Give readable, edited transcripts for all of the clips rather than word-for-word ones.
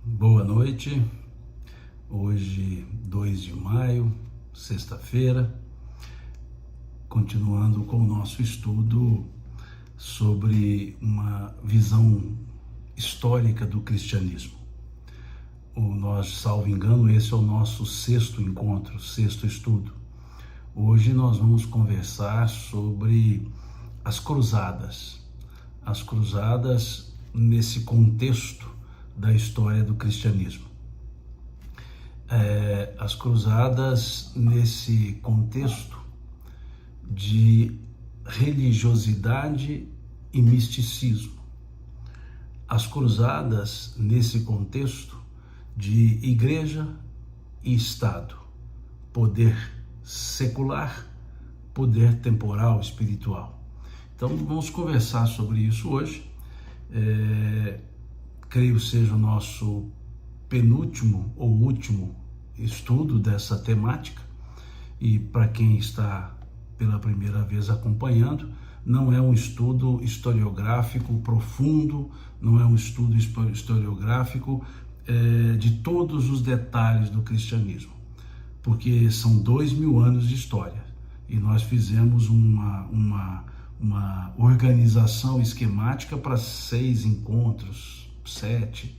Boa noite, hoje 2 de maio, sexta-feira, continuando com o nosso estudo sobre uma visão histórica do cristianismo. Salvo engano, esse é o nosso sexto encontro, sexto estudo. Hoje nós vamos conversar sobre as cruzadas nesse contexto da história do cristianismo. As cruzadas nesse contexto de religiosidade e misticismo. As cruzadas nesse contexto de igreja e Estado, poder secular, poder temporal, espiritual. Então vamos conversar sobre isso hoje. Creio seja o nosso penúltimo ou último estudo dessa temática, e para quem está pela primeira vez acompanhando, não é um estudo historiográfico profundo, não é um estudo historiográfico de todos os detalhes do cristianismo, porque são 2000 anos de história e nós fizemos uma organização esquemática para 6 encontros, 7.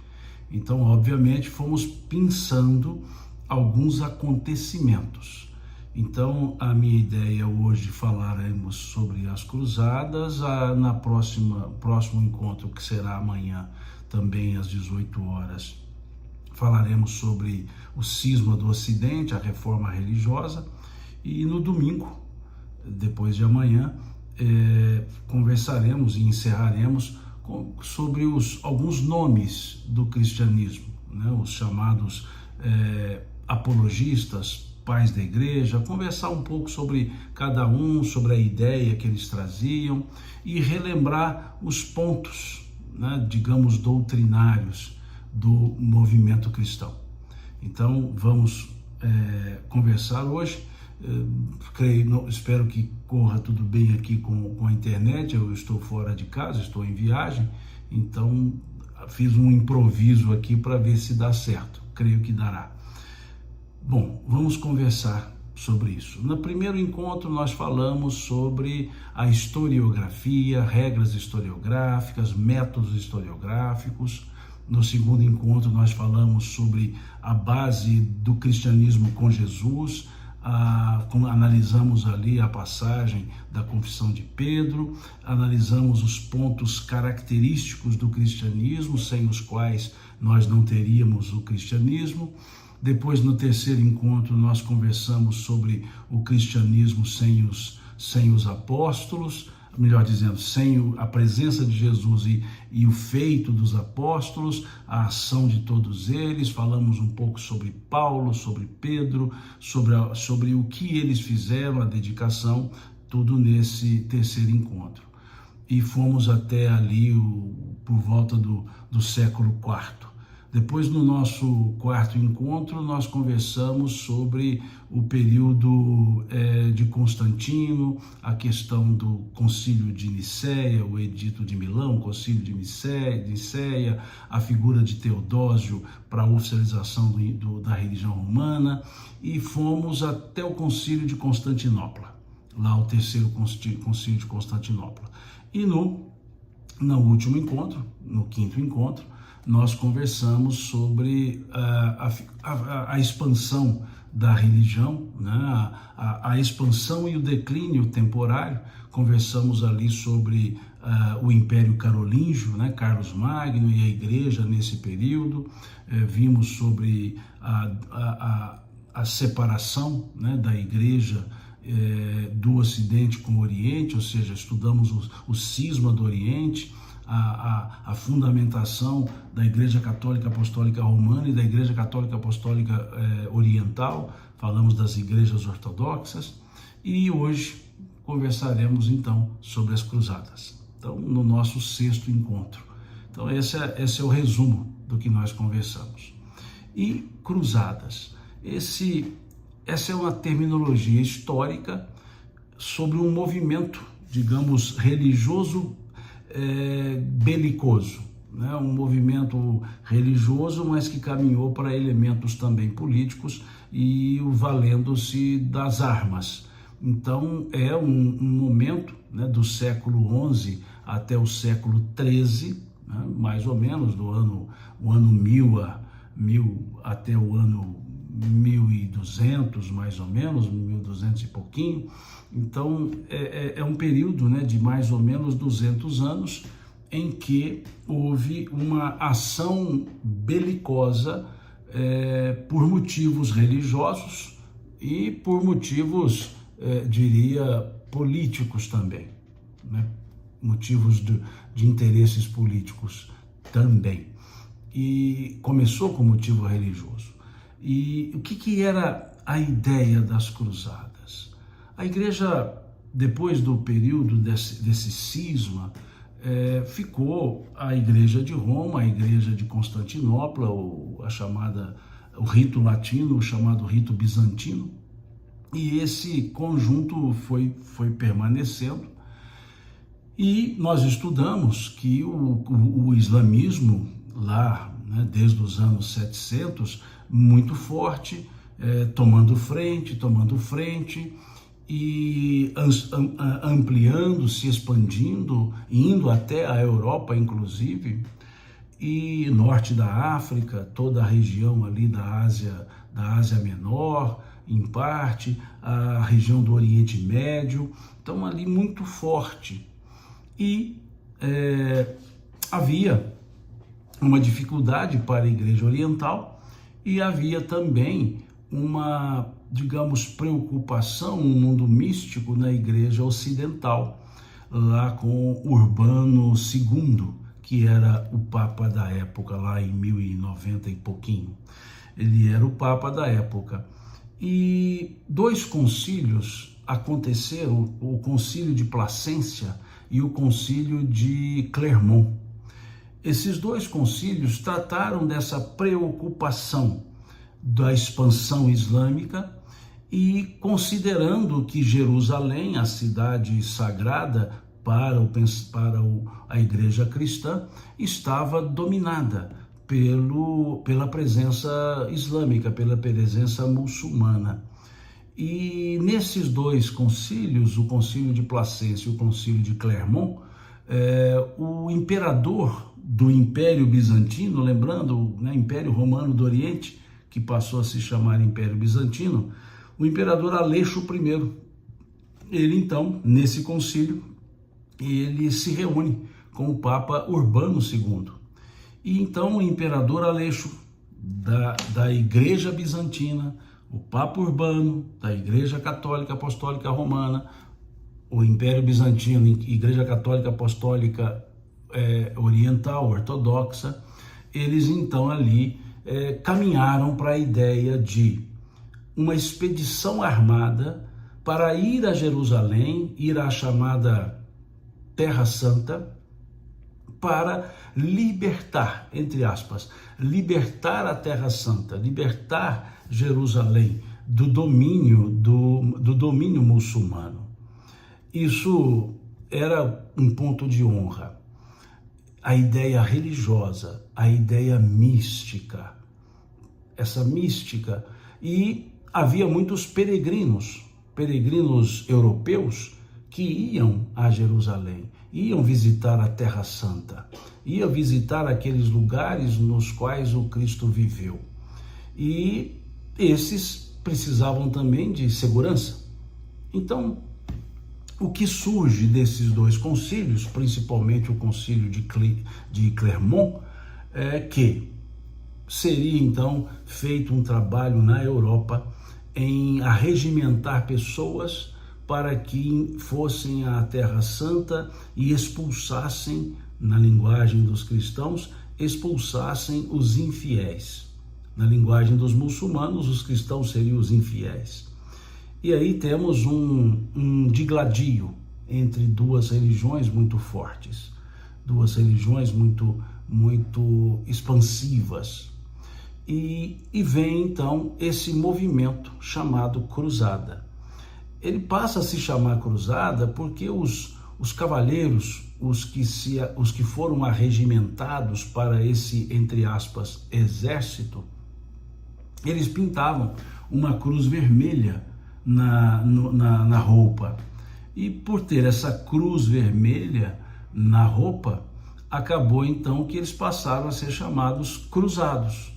Então, obviamente, fomos pensando alguns acontecimentos. Então, a minha ideia hoje falaremos sobre as cruzadas. Na próximo encontro, que será amanhã, também às 18 horas, falaremos sobre o cisma do Ocidente, a reforma religiosa. E no domingo, depois de amanhã, conversaremos e encerraremos sobre alguns nomes do cristianismo, né? Os chamados apologistas, pais da igreja, conversar um pouco sobre cada um, sobre a ideia que eles traziam e relembrar os pontos, né, digamos, doutrinários do movimento cristão. Então vamos conversar hoje. Espero que corra tudo bem aqui com a internet. Eu estou fora de casa, estou em viagem, então fiz um improviso aqui para ver se dá certo. Creio que dará. Bom, vamos conversar sobre isso. No primeiro encontro nós falamos sobre a historiografia, regras historiográficas, métodos historiográficos. No segundo encontro nós falamos sobre a base do cristianismo com Jesus. Analisamos ali a passagem da confissão de Pedro, analisamos os pontos característicos do cristianismo, sem os quais nós não teríamos o cristianismo. Depois, no terceiro encontro, nós conversamos sobre o cristianismo sem os apóstolos, melhor dizendo, sem a presença de Jesus e o feito dos apóstolos, a ação de todos eles. Falamos um pouco sobre Paulo, sobre Pedro, sobre o que eles fizeram, a dedicação, tudo nesse terceiro encontro. E fomos até ali por volta do século IV. Depois, no nosso quarto encontro, nós conversamos sobre o período de Constantino, a questão do concílio de Nicéia, o edito de Milão, o concílio de Nicéia, a figura de Teodósio para a oficialização da religião romana, e fomos até o concílio de Constantinopla, lá o terceiro concílio de Constantinopla. E no último encontro, no quinto encontro, nós conversamos sobre a expansão da religião, né? a expansão e o declínio temporário. Conversamos ali sobre o Império Carolíngio, né? Carlos Magno e a igreja nesse período. Vimos sobre a separação, né, da igreja do Ocidente com o Oriente, ou seja, estudamos o cisma do Oriente, a fundamentação da Igreja Católica Apostólica Romana e da Igreja Católica Apostólica Oriental. Falamos das igrejas ortodoxas e hoje conversaremos então sobre as cruzadas. Então, no nosso sexto encontro. Então, esse é o resumo do que nós conversamos. E cruzadas, essa é uma terminologia histórica sobre um movimento, digamos, religioso belicoso, né? Um movimento religioso, mas que caminhou para elementos também políticos e valendo-se das armas. Então é um momento, né, do século XI até o século XIII, né, mais ou menos, o ano 1000 até o ano 1200, mais ou menos, 1200 e pouquinho. Então é um período, né, de mais ou menos 200 anos em que houve uma ação belicosa por motivos religiosos e por motivos, diria, políticos também, né? Motivos de interesses políticos também. E começou com motivo religioso. E o que era a ideia das cruzadas? A igreja, depois do período desse cisma, ficou a igreja de Roma, a igreja de Constantinopla, o rito latino, o chamado rito bizantino, e esse conjunto foi permanecendo. E nós estudamos que o islamismo lá, né, desde os anos 700, muito forte, tomando frente e ampliando, se expandindo, indo até a Europa, inclusive, e norte da África, toda a região ali da Ásia Menor, em parte, a região do Oriente Médio, então ali muito forte. E havia uma dificuldade para a Igreja Oriental e havia também uma, digamos, preocupação no mundo místico na Igreja Ocidental, lá com Urbano II, que era o Papa da época, lá em 1090 e pouquinho. Ele era o Papa da época. E dois concílios aconteceram, o Concílio de Placência e o Concílio de Clermont. Esses dois concílios trataram dessa preocupação da expansão islâmica e considerando que Jerusalém, a cidade sagrada para a igreja cristã, estava dominada pela presença islâmica, pela presença muçulmana. E nesses dois concílios, o Concílio de Placência e o Concílio de Clermont, o imperador do Império Bizantino, lembrando, né, Império Romano do Oriente, que passou a se chamar Império Bizantino, o imperador Aleixo I, ele então, nesse concílio, ele se reúne com o Papa Urbano II. E então o imperador Aleixo, da Igreja Bizantina, o Papa Urbano, da Igreja Católica Apostólica Romana, o Império Bizantino, Igreja Católica Apostólica Oriental, Ortodoxa, eles então ali caminharam para a ideia de uma expedição armada para ir a Jerusalém, ir à chamada Terra Santa, para libertar, entre aspas, libertar a Terra Santa, libertar Jerusalém do domínio muçulmano. Isso era um ponto de honra. A ideia religiosa, a ideia mística, essa mística. E havia muitos peregrinos europeus que iam a Jerusalém, iam visitar a Terra Santa, iam visitar aqueles lugares nos quais o Cristo viveu. E esses precisavam também de segurança. Então, o que surge desses dois concílios, principalmente o concílio de Clermont, é que seria então feito um trabalho na Europa em arregimentar pessoas para que fossem à Terra Santa e expulsassem, na linguagem dos cristãos, expulsassem os infiéis. Na linguagem dos muçulmanos, os cristãos seriam os infiéis. E aí temos um digladio entre duas religiões muito fortes, duas religiões muito expansivas. E vem então esse movimento chamado cruzada. Ele passa a se chamar cruzada porque os cavaleiros, os que foram arregimentados para esse, entre aspas, exército, eles pintavam uma cruz vermelha na roupa. E por ter essa cruz vermelha na roupa, acabou então que eles passaram a ser chamados cruzados.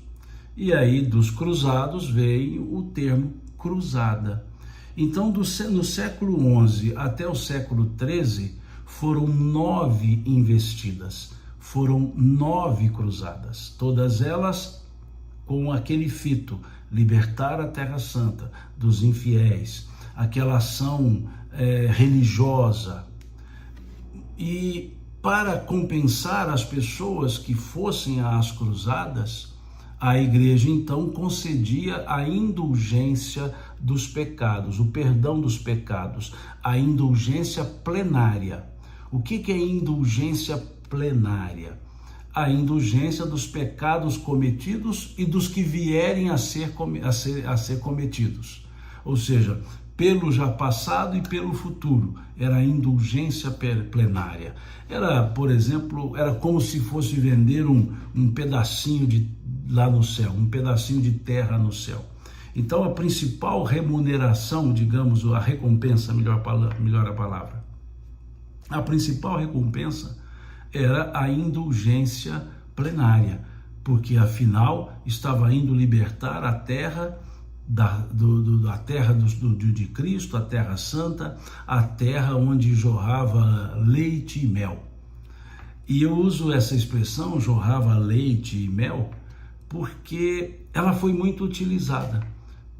E aí dos cruzados veio o termo cruzada. Então no século XI até o século XIII foram 9 investidas, foram 9 cruzadas, todas elas com aquele fito, libertar a Terra Santa dos infiéis, aquela ação religiosa. E para compensar as pessoas que fossem às cruzadas, a igreja então concedia a indulgência dos pecados, o perdão dos pecados, a indulgência plenária. O que é indulgência plenária? A indulgência dos pecados cometidos e dos que vierem a ser cometidos. Ou seja, pelo já passado e pelo futuro. Era a indulgência plenária. Era, por exemplo, era como se fosse vender um pedacinho lá no céu, um pedacinho de terra no céu. Então a principal remuneração, digamos, a recompensa, melhor a palavra, a principal recompensa era a indulgência plenária, porque afinal estava indo libertar a terra da terra de Cristo, a terra santa, a terra onde jorrava leite e mel. E eu uso essa expressão, jorrava leite e mel, porque ela foi muito utilizada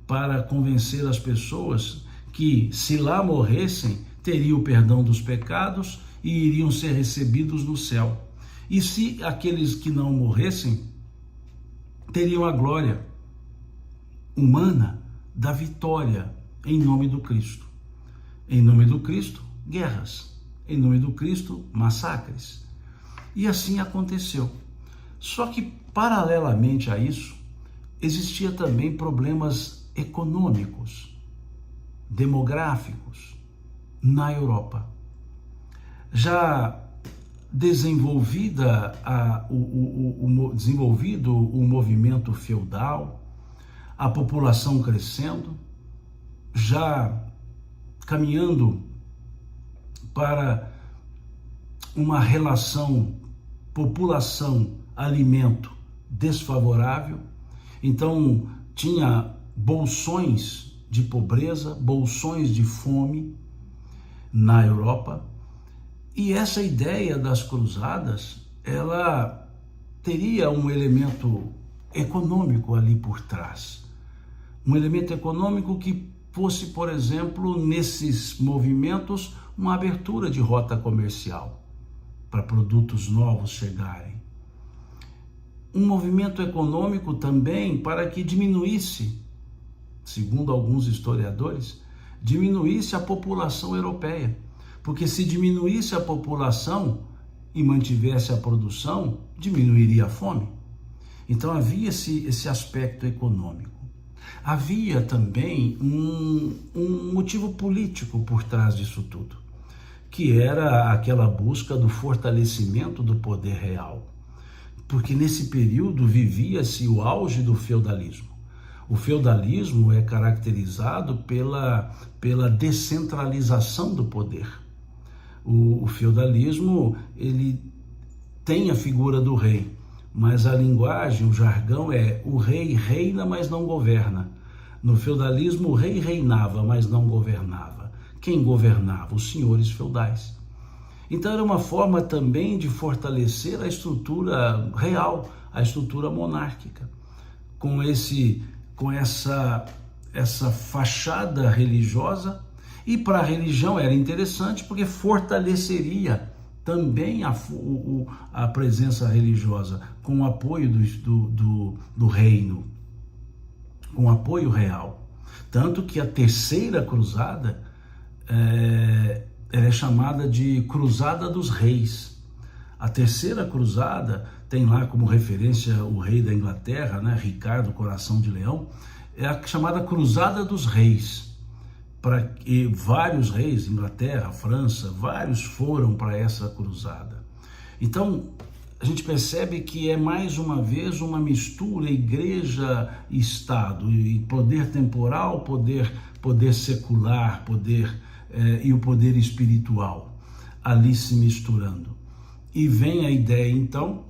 para convencer as pessoas que, se lá morressem, teriam o perdão dos pecados e iriam ser recebidos no céu. E se aqueles que não morressem, teriam a glória humana da vitória em nome do Cristo. Em nome do Cristo, guerras. Em nome do Cristo, massacres. E assim aconteceu. Só que, paralelamente a isso, existia também problemas econômicos, demográficos, na Europa. Já desenvolvido o movimento feudal, a população crescendo, já caminhando para uma relação população-alimento desfavorável. Então tinha bolsões de pobreza, bolsões de fome na Europa. E essa ideia das cruzadas, ela teria um elemento econômico ali por trás. Um elemento econômico que fosse, por exemplo, nesses movimentos, uma abertura de rota comercial para produtos novos chegarem. Um movimento econômico também para que diminuísse, segundo alguns historiadores, diminuísse a população europeia. Porque se diminuísse a população e mantivesse a produção, diminuiria a fome. Então havia esse aspecto econômico. Havia também um motivo político por trás disso tudo, que era aquela busca do fortalecimento do poder real. Porque nesse período vivia-se o auge do feudalismo. O feudalismo é caracterizado pela descentralização do poder. O feudalismo, ele tem a figura do rei, mas a linguagem, o jargão é: o rei reina, mas não governa. No feudalismo, o rei reinava, mas não governava. Quem governava? Os senhores feudais. Então era uma forma também de fortalecer a estrutura real, a estrutura monárquica, com essa fachada religiosa. E para a religião era interessante porque fortaleceria também a presença religiosa com o apoio do reino, com apoio real. Tanto que a terceira cruzada ela é chamada de Cruzada dos Reis. A terceira cruzada tem lá como referência o rei da Inglaterra, né, Ricardo Coração de Leão, é a chamada Cruzada dos Reis, e vários reis, Inglaterra, França, vários foram para essa cruzada. Então, a gente percebe que é mais uma vez uma mistura igreja e Estado, e poder temporal, poder secular, e o poder espiritual ali se misturando. E vem a ideia então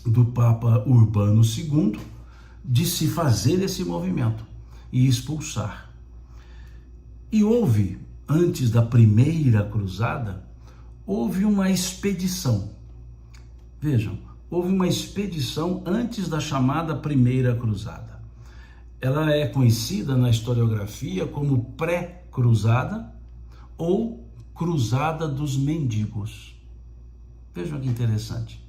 do Papa Urbano II de se fazer esse movimento e expulsar. E houve, antes da primeira cruzada, houve uma expedição. Vejam, houve uma expedição antes da chamada primeira cruzada. Ela é conhecida na historiografia como pré-cruzada ou cruzada dos mendigos. Vejam que interessante.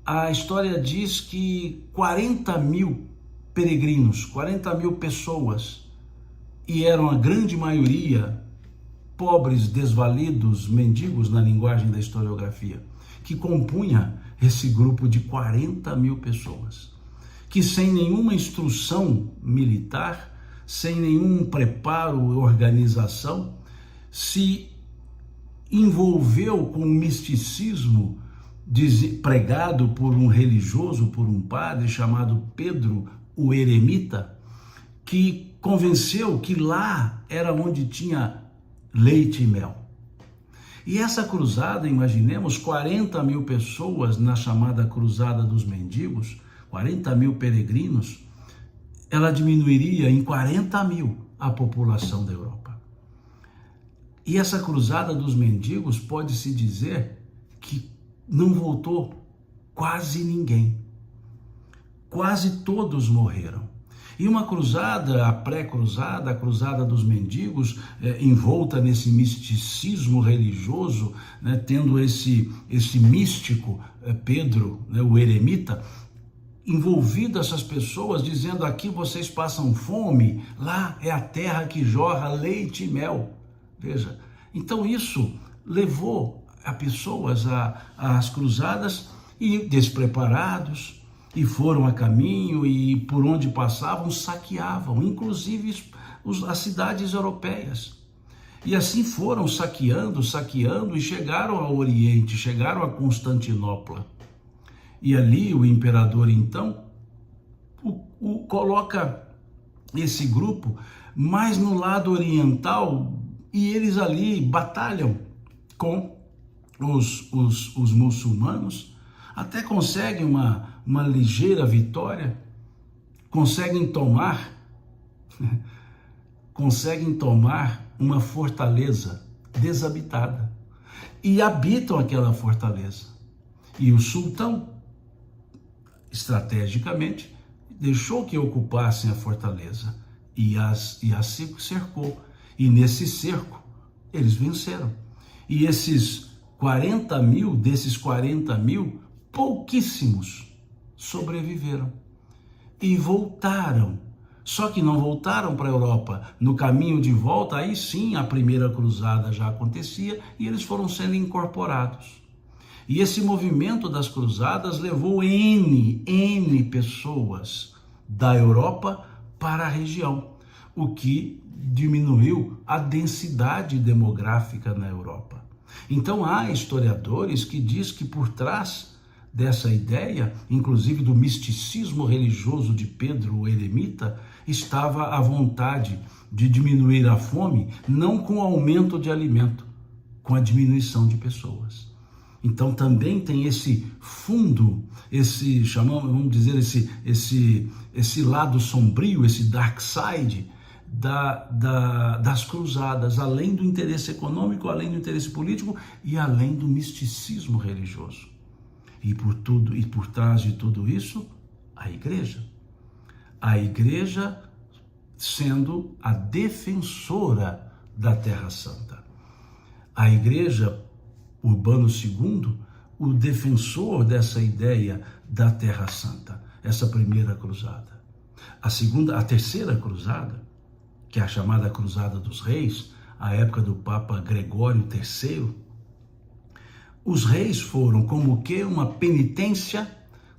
A história diz que 40 mil peregrinos, 40 mil pessoas, e eram a grande maioria pobres, desvalidos, mendigos na linguagem da historiografia, que compunha esse grupo de 40 mil pessoas, que sem nenhuma instrução militar, sem nenhum preparo e organização, se envolveu com o misticismo pregado por um religioso, por um padre chamado Pedro o Eremita, que convenceu que lá era onde tinha leite e mel. E essa cruzada, imaginemos, 40 mil pessoas na chamada Cruzada dos Mendigos, 40 mil peregrinos, ela diminuiria em 40 mil a população da Europa. E essa Cruzada dos Mendigos pode-se dizer que não voltou quase ninguém. Quase todos morreram. E uma cruzada, a pré-cruzada, a cruzada dos mendigos, envolta nesse misticismo religioso, né, tendo esse místico, Pedro, né, o eremita, envolvido essas pessoas, dizendo: aqui vocês passam fome, lá é a terra que jorra leite e mel. Veja, então isso levou a pessoas às cruzadas e despreparados, e foram a caminho, e por onde passavam saqueavam, inclusive as cidades europeias. E assim foram saqueando e chegaram ao Oriente, chegaram a Constantinopla. E ali o imperador então coloca esse grupo mais no lado oriental, e eles ali batalham com os muçulmanos, até conseguem uma ligeira vitória, conseguem tomar uma fortaleza desabitada e habitam aquela fortaleza. E o sultão, estrategicamente, deixou que ocupassem a fortaleza e as cercou. E nesse cerco eles venceram. E desses 40 mil, pouquíssimos sobreviveram e voltaram. Só que não voltaram para a Europa. No caminho de volta, aí sim a primeira cruzada já acontecia e eles foram sendo incorporados. E esse movimento das cruzadas levou N pessoas da Europa para a região, o que diminuiu a densidade demográfica na Europa. Então há historiadores que dizem que por trás dessa ideia, inclusive do misticismo religioso de Pedro o Eremita, estava a vontade de diminuir a fome, não com o aumento de alimento, com a diminuição de pessoas. Então também tem esse fundo, vamos dizer, esse lado sombrio, esse dark side das cruzadas, além do interesse econômico, além do interesse político e além do misticismo religioso. E por trás de tudo isso, a igreja. A igreja sendo a defensora da Terra Santa. A igreja, Urbano II, o defensor dessa ideia da Terra Santa, essa primeira cruzada. A terceira cruzada, que é a chamada Cruzada dos Reis, a época do Papa Gregório III, os reis foram como que uma penitência,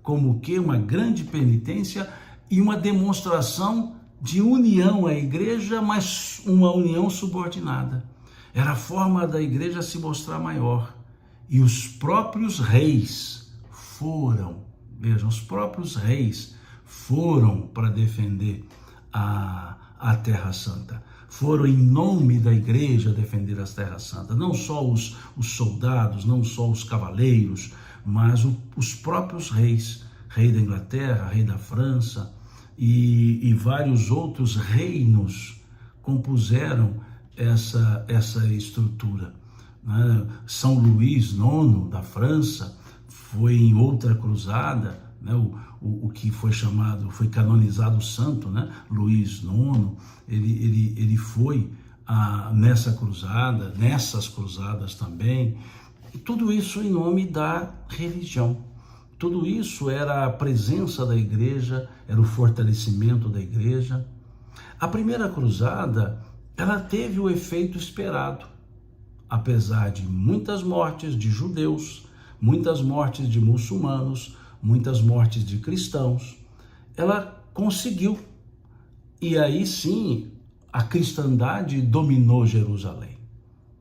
como que uma grande penitência e uma demonstração de união à igreja, mas uma união subordinada. Era a forma da igreja se mostrar maior. E os próprios reis foram, vejam, os próprios reis foram para defender a Terra Santa. Foram em nome da igreja defender as Terras Santas. Não só os soldados, não só os cavaleiros, mas os próprios reis. Rei da Inglaterra, rei da França e vários outros reinos compuseram essa estrutura. São Luís IX da França foi em outra cruzada, o que foi canonizado santo, Luís IX, ele foi nessa cruzada, nessas cruzadas também, e tudo isso em nome da religião. Tudo isso era a presença da igreja, era o fortalecimento da igreja. A primeira cruzada, ela teve o efeito esperado. Apesar de muitas mortes de judeus, muitas mortes de muçulmanos, muitas mortes de cristãos, ela conseguiu. E aí sim, a cristandade dominou Jerusalém.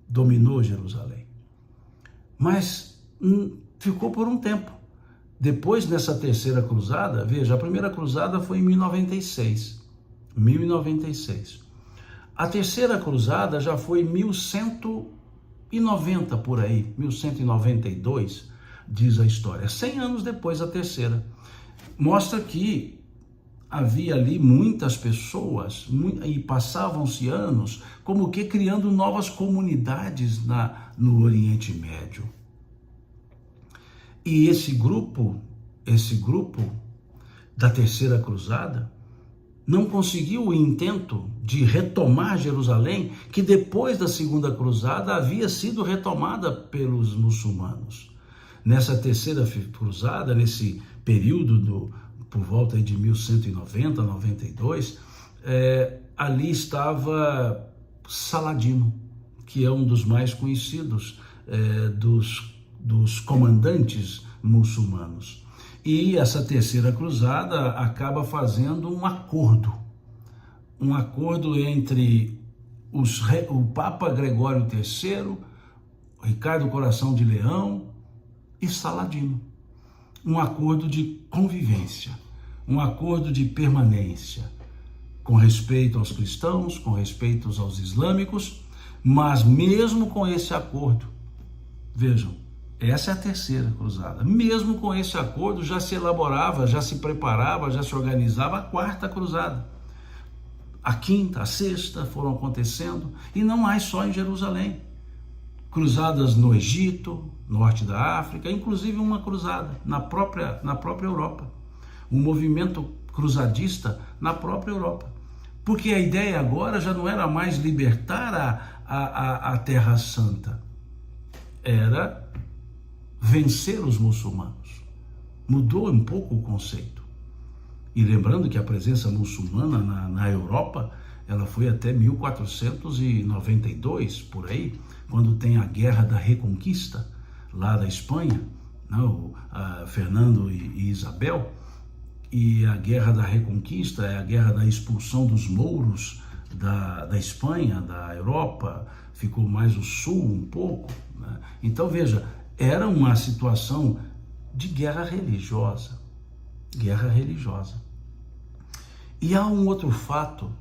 Dominou Jerusalém. Mas ficou por um tempo. Depois, nessa terceira cruzada, veja, a primeira cruzada foi em 1096. A terceira cruzada já foi em 1190 por aí, 1192, diz a história. 100 anos depois da terceira. Mostra que havia ali muitas pessoas e passavam-se anos como que criando novas comunidades no Oriente Médio. E esse grupo da Terceira Cruzada não conseguiu o intento de retomar Jerusalém, que depois da Segunda Cruzada havia sido retomada pelos muçulmanos. Nessa Terceira Cruzada, nesse período por volta de 1190, 92, ali estava Saladino, que é um dos mais conhecidos dos comandantes muçulmanos. E essa terceira cruzada acaba fazendo um acordo entre o Papa Gregório III, Ricardo Coração de Leão e Saladino. Um acordo de convivência, um acordo de permanência, com respeito aos cristãos, com respeito aos islâmicos, mas mesmo com esse acordo, vejam, essa é a terceira cruzada. Mesmo com esse acordo, já se elaborava, já se preparava, já se organizava a quarta cruzada. A quinta, a sexta foram acontecendo, e não mais só em Jerusalém. Cruzadas no Egito, norte da África, inclusive uma cruzada na própria Europa. Um movimento cruzadista na própria Europa. Porque a ideia agora já não era mais libertar a Terra Santa, era vencer os muçulmanos. Mudou um pouco o conceito. E lembrando que a presença muçulmana na Europa, ela foi até 1492, por aí, quando tem a Guerra da Reconquista, lá da Espanha, Fernando e Isabel, e a Guerra da Reconquista é a guerra da expulsão dos mouros da Espanha, da Europa, ficou mais o sul um pouco, Então veja, era uma situação de guerra religiosa. E há um outro fato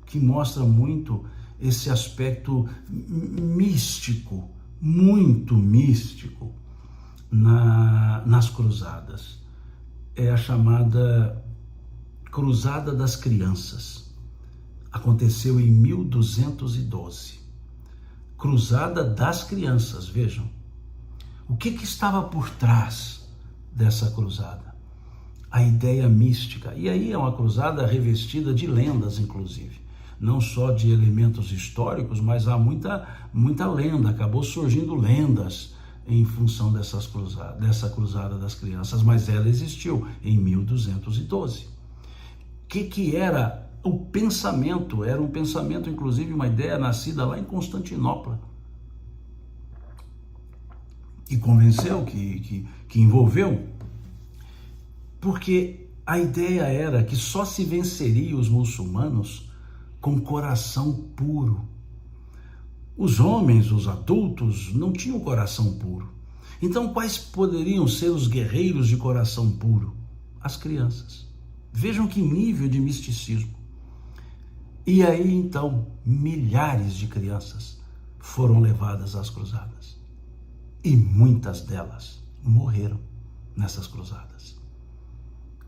que mostra muito esse aspecto místico, muito místico, nas cruzadas. É a chamada Cruzada das Crianças. Aconteceu em 1212. Cruzada das Crianças, vejam. O que estava por trás dessa cruzada? A ideia mística. E aí é uma cruzada revestida de lendas, inclusive. Não só de elementos históricos, mas há muita lenda. Acabou surgindo lendas em função dessa cruzada das crianças, mas ela existiu em 1212. O que era o pensamento? Era um pensamento, inclusive uma ideia nascida lá em Constantinopla. Que convenceu, que envolveu, porque A ideia era que só se venceria os muçulmanos com coração puro. Os homens, os adultos, não tinham coração puro. Então, quais poderiam ser os guerreiros de coração puro? As crianças. Vejam que nível de misticismo. E aí, então, milhares de crianças foram levadas às cruzadas. E muitas delas morreram nessas cruzadas.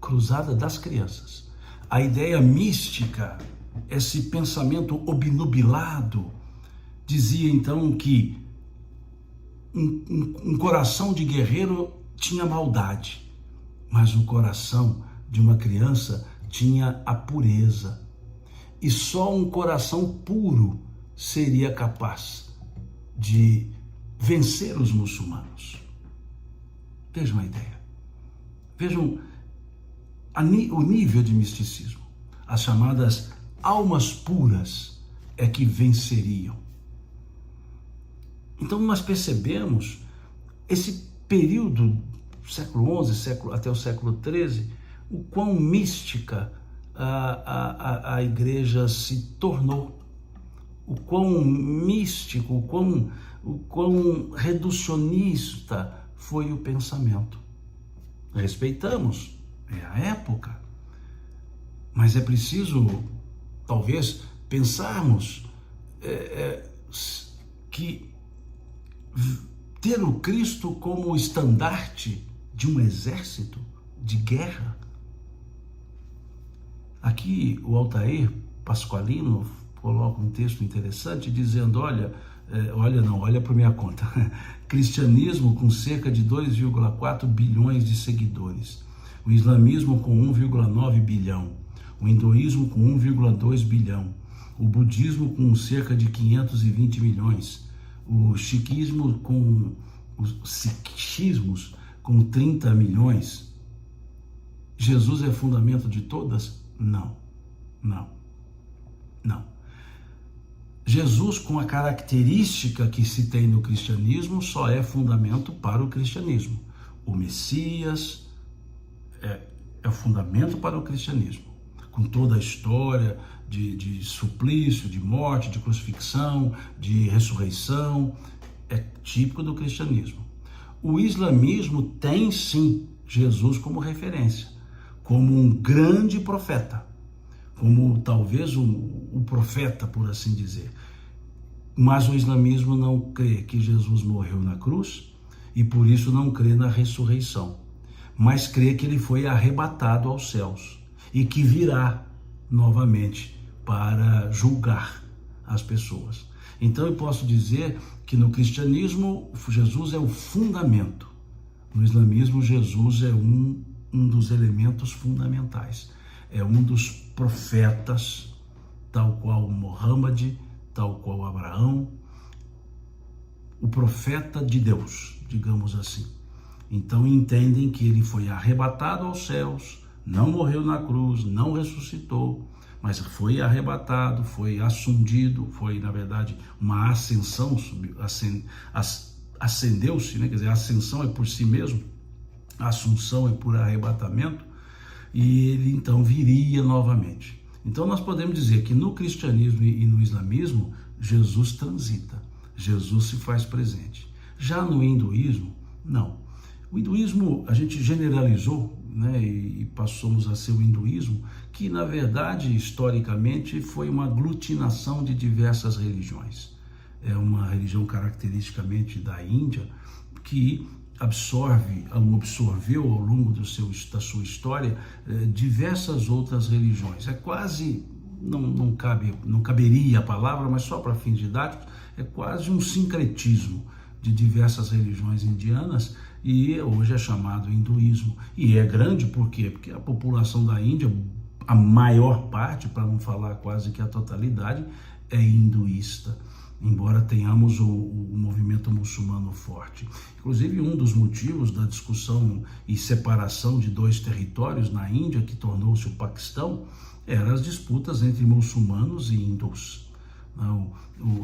Cruzada das crianças. A ideia mística, esse pensamento obnubilado, dizia então que um coração de guerreiro tinha maldade, mas o coração de uma criança tinha a pureza. E só um coração puro seria capaz de vencer os muçulmanos. Vejam a ideia. Vejam o nível de misticismo. As chamadas almas puras é que venceriam. Então nós percebemos esse período, século XI até o século XIII, o quão mística a igreja se tornou, o quão místico, o quão reducionista foi o pensamento. Respeitamos, é a época, mas é preciso, talvez, pensarmos que ter o Cristo como estandarte de um exército de guerra. Aqui o Altair Pasqualino coloca um texto interessante dizendo, olha por minha conta, cristianismo com cerca de 2,4 bilhões de seguidores, o islamismo com 1,9 bilhão, o hinduísmo com 1,2 bilhão, o budismo com cerca de 520 milhões, os sikhismos com 30 milhões. Jesus é fundamento de todas? Não. Jesus, com a característica que se tem no cristianismo, só é fundamento para o cristianismo. O Messias é o fundamento para o cristianismo, com toda a história de suplício, de morte, de crucifixão, de ressurreição, é típico do cristianismo. O islamismo tem sim Jesus como referência, como um grande profeta, como talvez o profeta, por assim dizer. Mas o islamismo não crê que Jesus morreu na cruz e por isso não crê na ressurreição, mas crê que ele foi arrebatado aos céus e que virá novamente para julgar as pessoas. Então eu posso dizer que no cristianismo Jesus é o fundamento, no islamismo Jesus é um dos elementos fundamentais, é um dos profetas, tal qual Mohammed, tal qual Abraão, o profeta de Deus, digamos assim. Então entendem que ele foi arrebatado aos céus, não morreu na cruz, não ressuscitou, mas foi arrebatado, foi ascendido, foi na verdade uma ascensão, ascendeu-se, né? Quer dizer, a ascensão é por si mesmo, a assunção é por arrebatamento, e ele então viria novamente. Então nós podemos dizer que no cristianismo e no islamismo, Jesus transita, Jesus se faz presente. Já no hinduísmo, não. O hinduísmo a gente generalizou, né, e passamos a ser o hinduísmo, que na verdade, historicamente, foi uma aglutinação de diversas religiões. É uma religião caracteristicamente da Índia, que absorveu ao longo da sua história diversas outras religiões. É quase, não caberia a palavra, mas só para fins didáticos, é quase um sincretismo de diversas religiões indianas, e hoje é chamado hinduísmo. E é grande por quê? Porque a população da Índia, a maior parte, para não falar quase que a totalidade, é hinduísta, embora tenhamos o movimento muçulmano forte. Inclusive, um dos motivos da discussão e separação de dois territórios na Índia, que tornou-se o Paquistão, eram as disputas entre muçulmanos e hindus.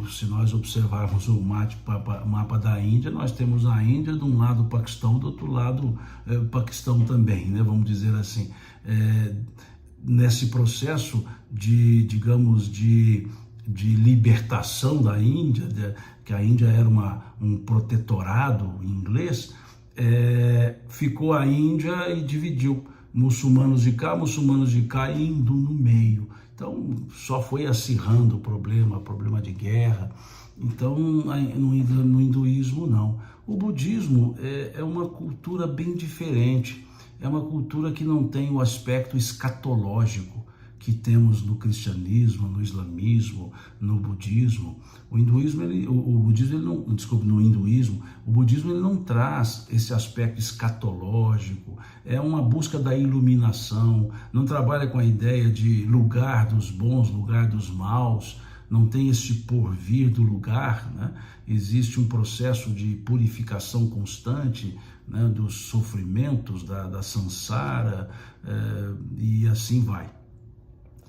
Se nós observarmos o mapa da Índia, nós temos a Índia de um lado o Paquistão, do outro lado o Paquistão também, né? Vamos dizer assim. Nesse processo digamos, de libertação da Índia, que a Índia era um protetorado inglês, ficou a Índia e dividiu. Muçulmanos de cá e hindu no meio. Então, só foi acirrando o problema de guerra. Então, no hinduísmo, não. O budismo é uma cultura bem diferente. É uma cultura que não tem o aspecto escatológico que temos no cristianismo, no islamismo, no budismo. O budismo ele não traz esse aspecto escatológico, é uma busca da iluminação, não trabalha com a ideia de lugar dos bons, lugar dos maus, não tem esse porvir do lugar, né? Existe um processo de purificação constante, né, dos sofrimentos, da samsara, e assim vai.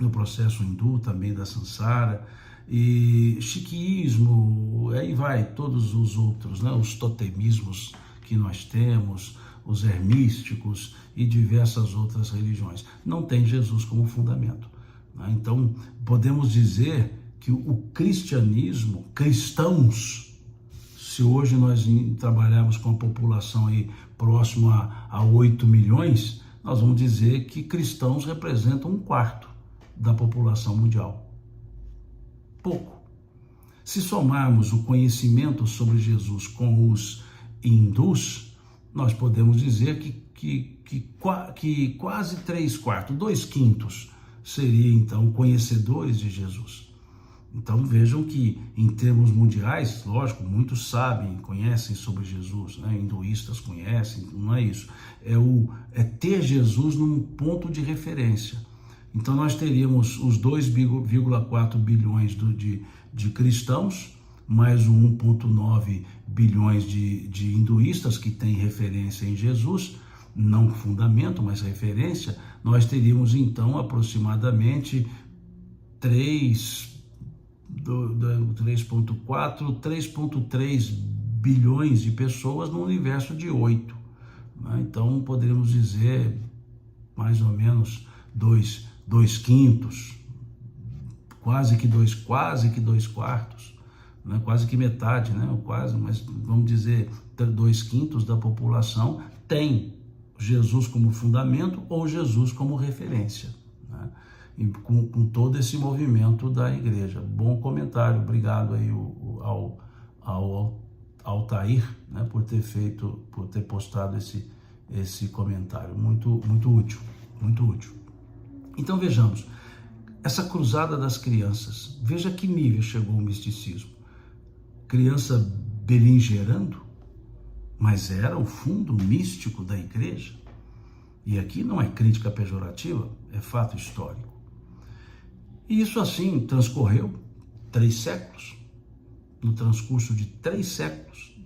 No processo hindu também da samsara, e sikhismo, aí vai, todos os outros, né, os totemismos que nós temos, os hermísticos e diversas outras religiões. Não tem Jesus como fundamento, né? Então, podemos dizer que o cristianismo, cristãos, se hoje nós trabalharmos com a população aí próximo a 8 milhões, nós vamos dizer que cristãos representam 1/4 da população mundial. Pouco. Se somarmos o conhecimento sobre Jesus com os hindus, nós podemos dizer que quase 3/4, 2/5 seriam então conhecedores de Jesus. Então vejam que em termos mundiais, lógico, muitos sabem, conhecem sobre Jesus, né? Hinduístas conhecem, não é isso. É ter Jesus num ponto de referência. Então nós teríamos os 2,4 bilhões de cristãos, mais os 1,9 bilhões de hinduístas que têm referência em Jesus, não fundamento, mas referência. Nós teríamos então aproximadamente 3,3 bilhões de pessoas no universo de 8. Né? Então poderíamos dizer mais ou menos 2/5, quase que 2/4, né? Quase que metade, né? Mas vamos dizer 2/5 da população tem Jesus como fundamento ou Jesus como referência, né? E com todo esse movimento da igreja. Bom comentário, obrigado aí ao Altair, né, por ter postado esse comentário, muito útil, muito útil. Então vejamos, essa cruzada das crianças, veja que nível chegou o misticismo. Criança beligerando, mas era o fundo místico da igreja. E aqui não é crítica pejorativa, é fato histórico. E isso assim transcorreu 3 séculos. No transcurso de 2 séculos,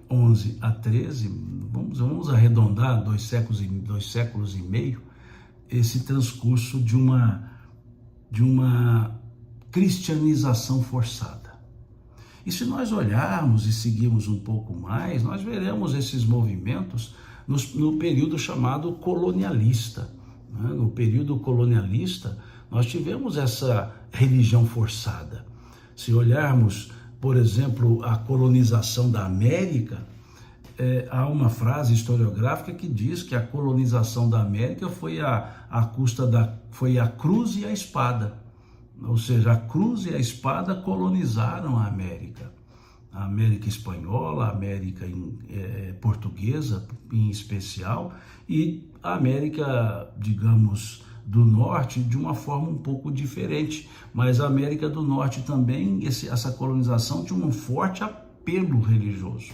11 a 13, vamos arredondar 2 séculos e meio, esse transcurso de uma cristianização forçada. E se nós olharmos e seguirmos um pouco mais, nós veremos esses movimentos no período chamado colonialista. Né? No período colonialista, nós tivemos essa religião forçada. Se olharmos, por exemplo, a colonização da América, há uma frase historiográfica que diz que a colonização da América foi foi a cruz e a espada. Ou seja, a cruz e a espada colonizaram a América espanhola, a América portuguesa em especial, e a América, digamos, do Norte de uma forma um pouco diferente, mas a América do Norte também, essa colonização tinha um forte apelo religioso.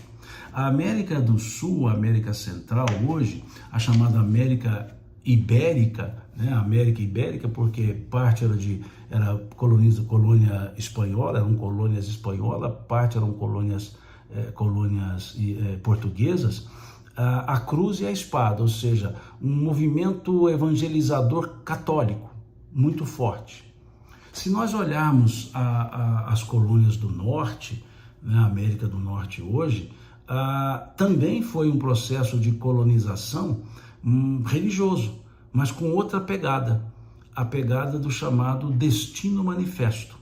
A América do Sul, a América Central hoje, a chamada América Ibérica, né? A América Ibérica, porque parte era colônia espanhola, eram colônias espanholas, parte eram colônias portuguesas, a cruz e a espada, ou seja, um movimento evangelizador católico muito forte. Se nós olharmos as colônias do norte, né, a América do Norte hoje, também foi um processo de colonização religioso, mas com outra pegada, a pegada do chamado Destino Manifesto.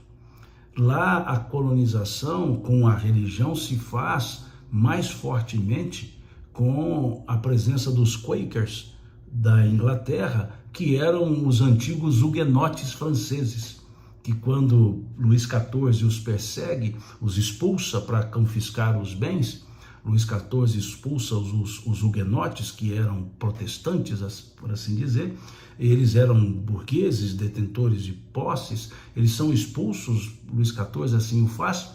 Lá a colonização com a religião se faz mais fortemente com a presença dos Quakers da Inglaterra, que eram os antigos huguenotes franceses, que quando Luís XIV os persegue, os expulsa para confiscar os bens, Luís XIV expulsa os huguenotes, que eram protestantes, por assim dizer. Eles eram burgueses, detentores de posses, eles são expulsos, Luís XIV assim o faz,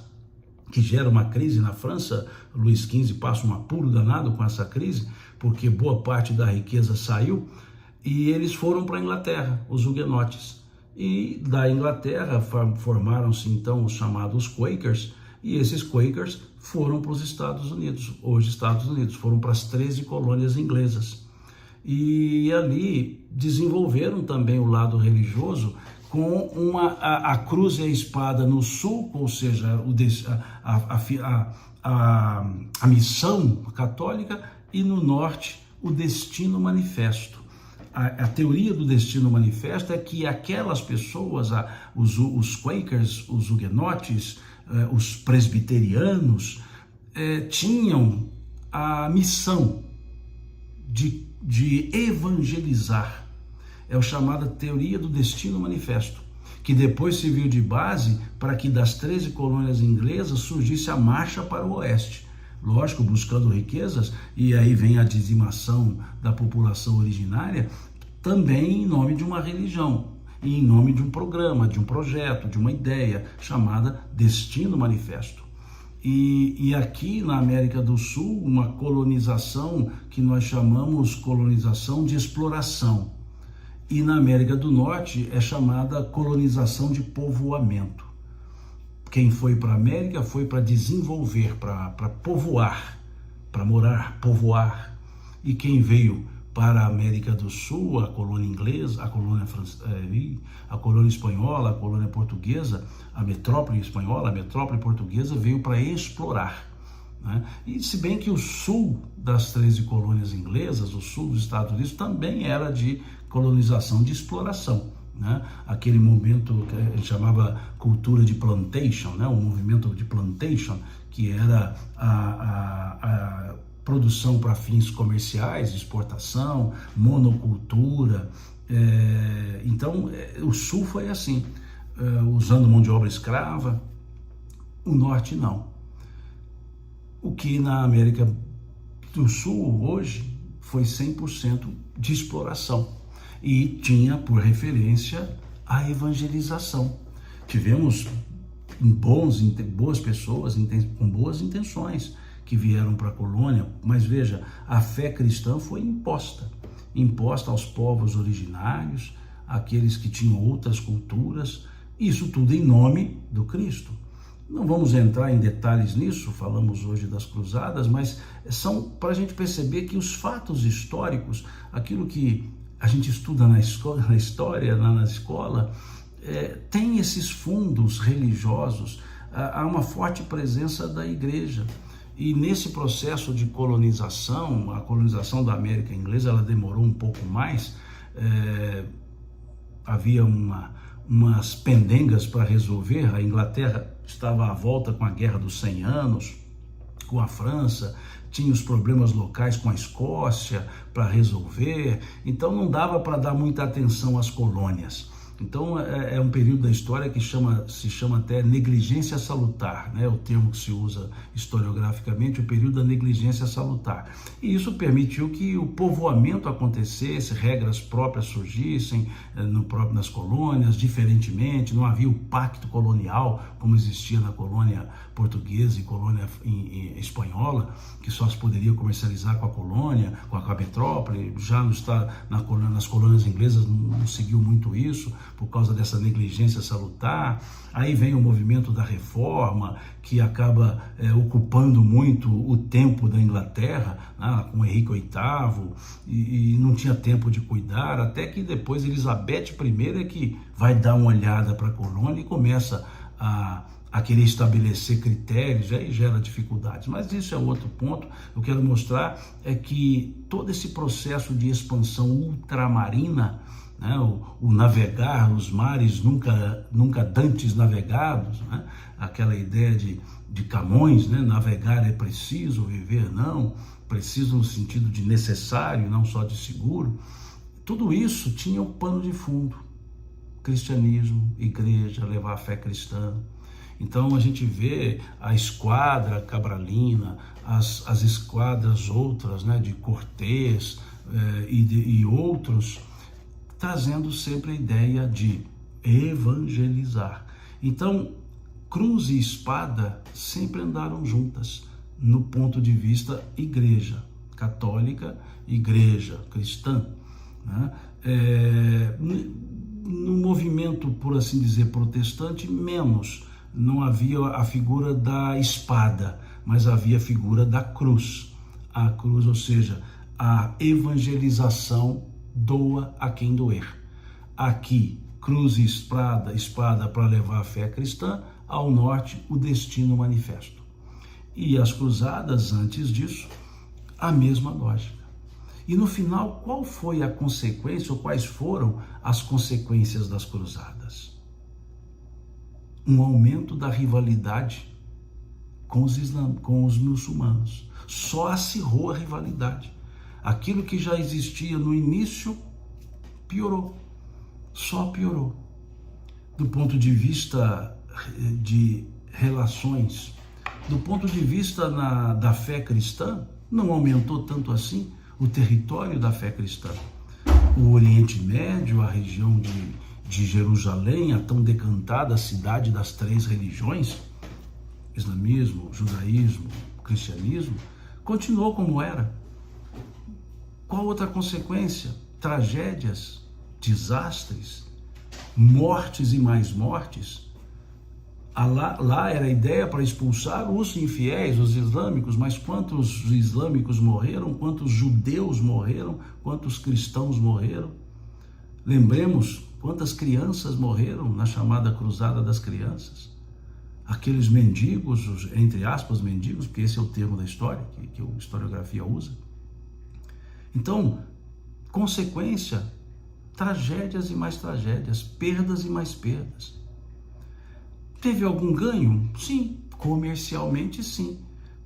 que gera uma crise na França. Luís XV passa um apuro danado com essa crise, porque boa parte da riqueza saiu, e eles foram para a Inglaterra, os huguenotes. E da Inglaterra formaram-se então os chamados Quakers, e esses Quakers foram para os Estados Unidos, hoje Estados Unidos, foram para as 13 colônias inglesas. E ali desenvolveram também o lado religioso com a cruz e a espada no sul, ou seja, a missão católica, e no norte o Destino Manifesto. A teoria do Destino Manifesto é que aquelas pessoas, os Quakers, os huguenotes, os presbiterianos, tinham a missão de evangelizar. É o chamada teoria do Destino Manifesto, que depois serviu de base para que das 13 colônias inglesas surgisse a marcha para o oeste. Lógico, buscando riquezas, e aí vem a dizimação da população originária, também em nome de uma religião, e em nome de um programa, de um projeto, de uma ideia chamada Destino Manifesto. E aqui na América do Sul, uma colonização que nós chamamos colonização de exploração. E na América do Norte é chamada colonização de povoamento. Quem foi para a América foi para desenvolver, para povoar, para morar, povoar. E quem veio para a América do Sul, a colônia inglesa, a colônia espanhola, a colônia portuguesa, a metrópole espanhola, a metrópole portuguesa, veio para explorar, né? E se bem que o sul das 13 colônias inglesas, o sul dos Estados Unidos, também era de colonização, de exploração, né? Aquele momento que a gente chamava cultura de plantation, né? O movimento de plantation, que era a produção para fins comerciais, exportação, monocultura. Então, o sul foi assim, usando mão de obra escrava. O norte não. O que na América do Sul hoje foi 100% de exploração, e tinha por referência a evangelização. Tivemos boas pessoas com boas intenções que vieram para a colônia, mas veja, a fé cristã foi imposta aos povos originários, aqueles que tinham outras culturas, isso tudo em nome do Cristo. Não vamos entrar em detalhes nisso, falamos hoje das cruzadas, mas são para a gente perceber que os fatos históricos, aquilo que a gente estuda na história, na escola, tem esses fundos religiosos. Há uma forte presença da igreja. E nesse processo de colonização, a colonização da América Inglesa, ela demorou um pouco mais, havia umas pendengas para resolver. A Inglaterra estava à volta com a Guerra dos 100 Anos, com a França, tinha os problemas locais com a Escócia para resolver, então não dava para dar muita atenção às colônias. Então é um período da história que se chama até negligência salutar, né? O termo que se usa historiograficamente, o período da negligência salutar. E isso permitiu que o povoamento acontecesse, regras próprias surgissem nas colônias, diferentemente, não havia o pacto colonial como existia na colônia portuguesa e colônia espanhola, que só se poderia comercializar com a colônia, com a metrópole. Já nas colônias inglesas não seguiu muito isso, por causa dessa negligência salutar. Aí vem o movimento da reforma, que acaba ocupando muito o tempo da Inglaterra, né, com Henrique VIII, e não tinha tempo de cuidar, até que depois Elizabeth I é que vai dar uma olhada para a colônia e começa a querer estabelecer critérios, aí gera dificuldades. Mas isso é outro ponto. Eu quero mostrar que todo esse processo de expansão ultramarina, né, o navegar os mares nunca dantes navegados, né, aquela ideia de Camões, né, navegar é preciso, viver não, preciso no sentido de necessário, não só de seguro. Tudo isso tinha um pano de fundo: cristianismo, igreja, levar a fé cristã. Então a gente vê a esquadra cabralina, as esquadras outras, né, de Cortés e outros, trazendo sempre a ideia de evangelizar. Então, cruz e espada sempre andaram juntas no ponto de vista igreja católica, igreja cristã, né? No movimento, por assim dizer, protestante, menos. Não havia a figura da espada, mas havia a figura da cruz. A cruz, ou seja, a evangelização doa a quem doer. Aqui, cruz e espada para levar a fé cristã, ao norte, o destino manifesto. E as cruzadas, antes disso, a mesma lógica. E no final, qual foi a consequência, ou quais foram as consequências das cruzadas? Um aumento da rivalidade com os muçulmanos. Só acirrou a rivalidade. Aquilo que já existia no início piorou, só piorou. Do ponto de vista de relações, do ponto de vista da fé cristã, não aumentou tanto assim o território da fé cristã. O Oriente Médio, a região de Jerusalém, a tão decantada cidade das três religiões, islamismo, judaísmo, cristianismo, continuou como era. Qual outra consequência? Tragédias, desastres, mortes e mais mortes. Lá era a ideia para expulsar os infiéis, os islâmicos, mas quantos islâmicos morreram, quantos judeus morreram, quantos cristãos morreram? Lembremos quantas crianças morreram na chamada Cruzada das Crianças. Aqueles mendigos, entre aspas, mendigos, porque esse é o termo da história, que a historiografia usa. Então, consequência, tragédias e mais tragédias, perdas e mais perdas. Teve algum ganho? Sim, comercialmente sim,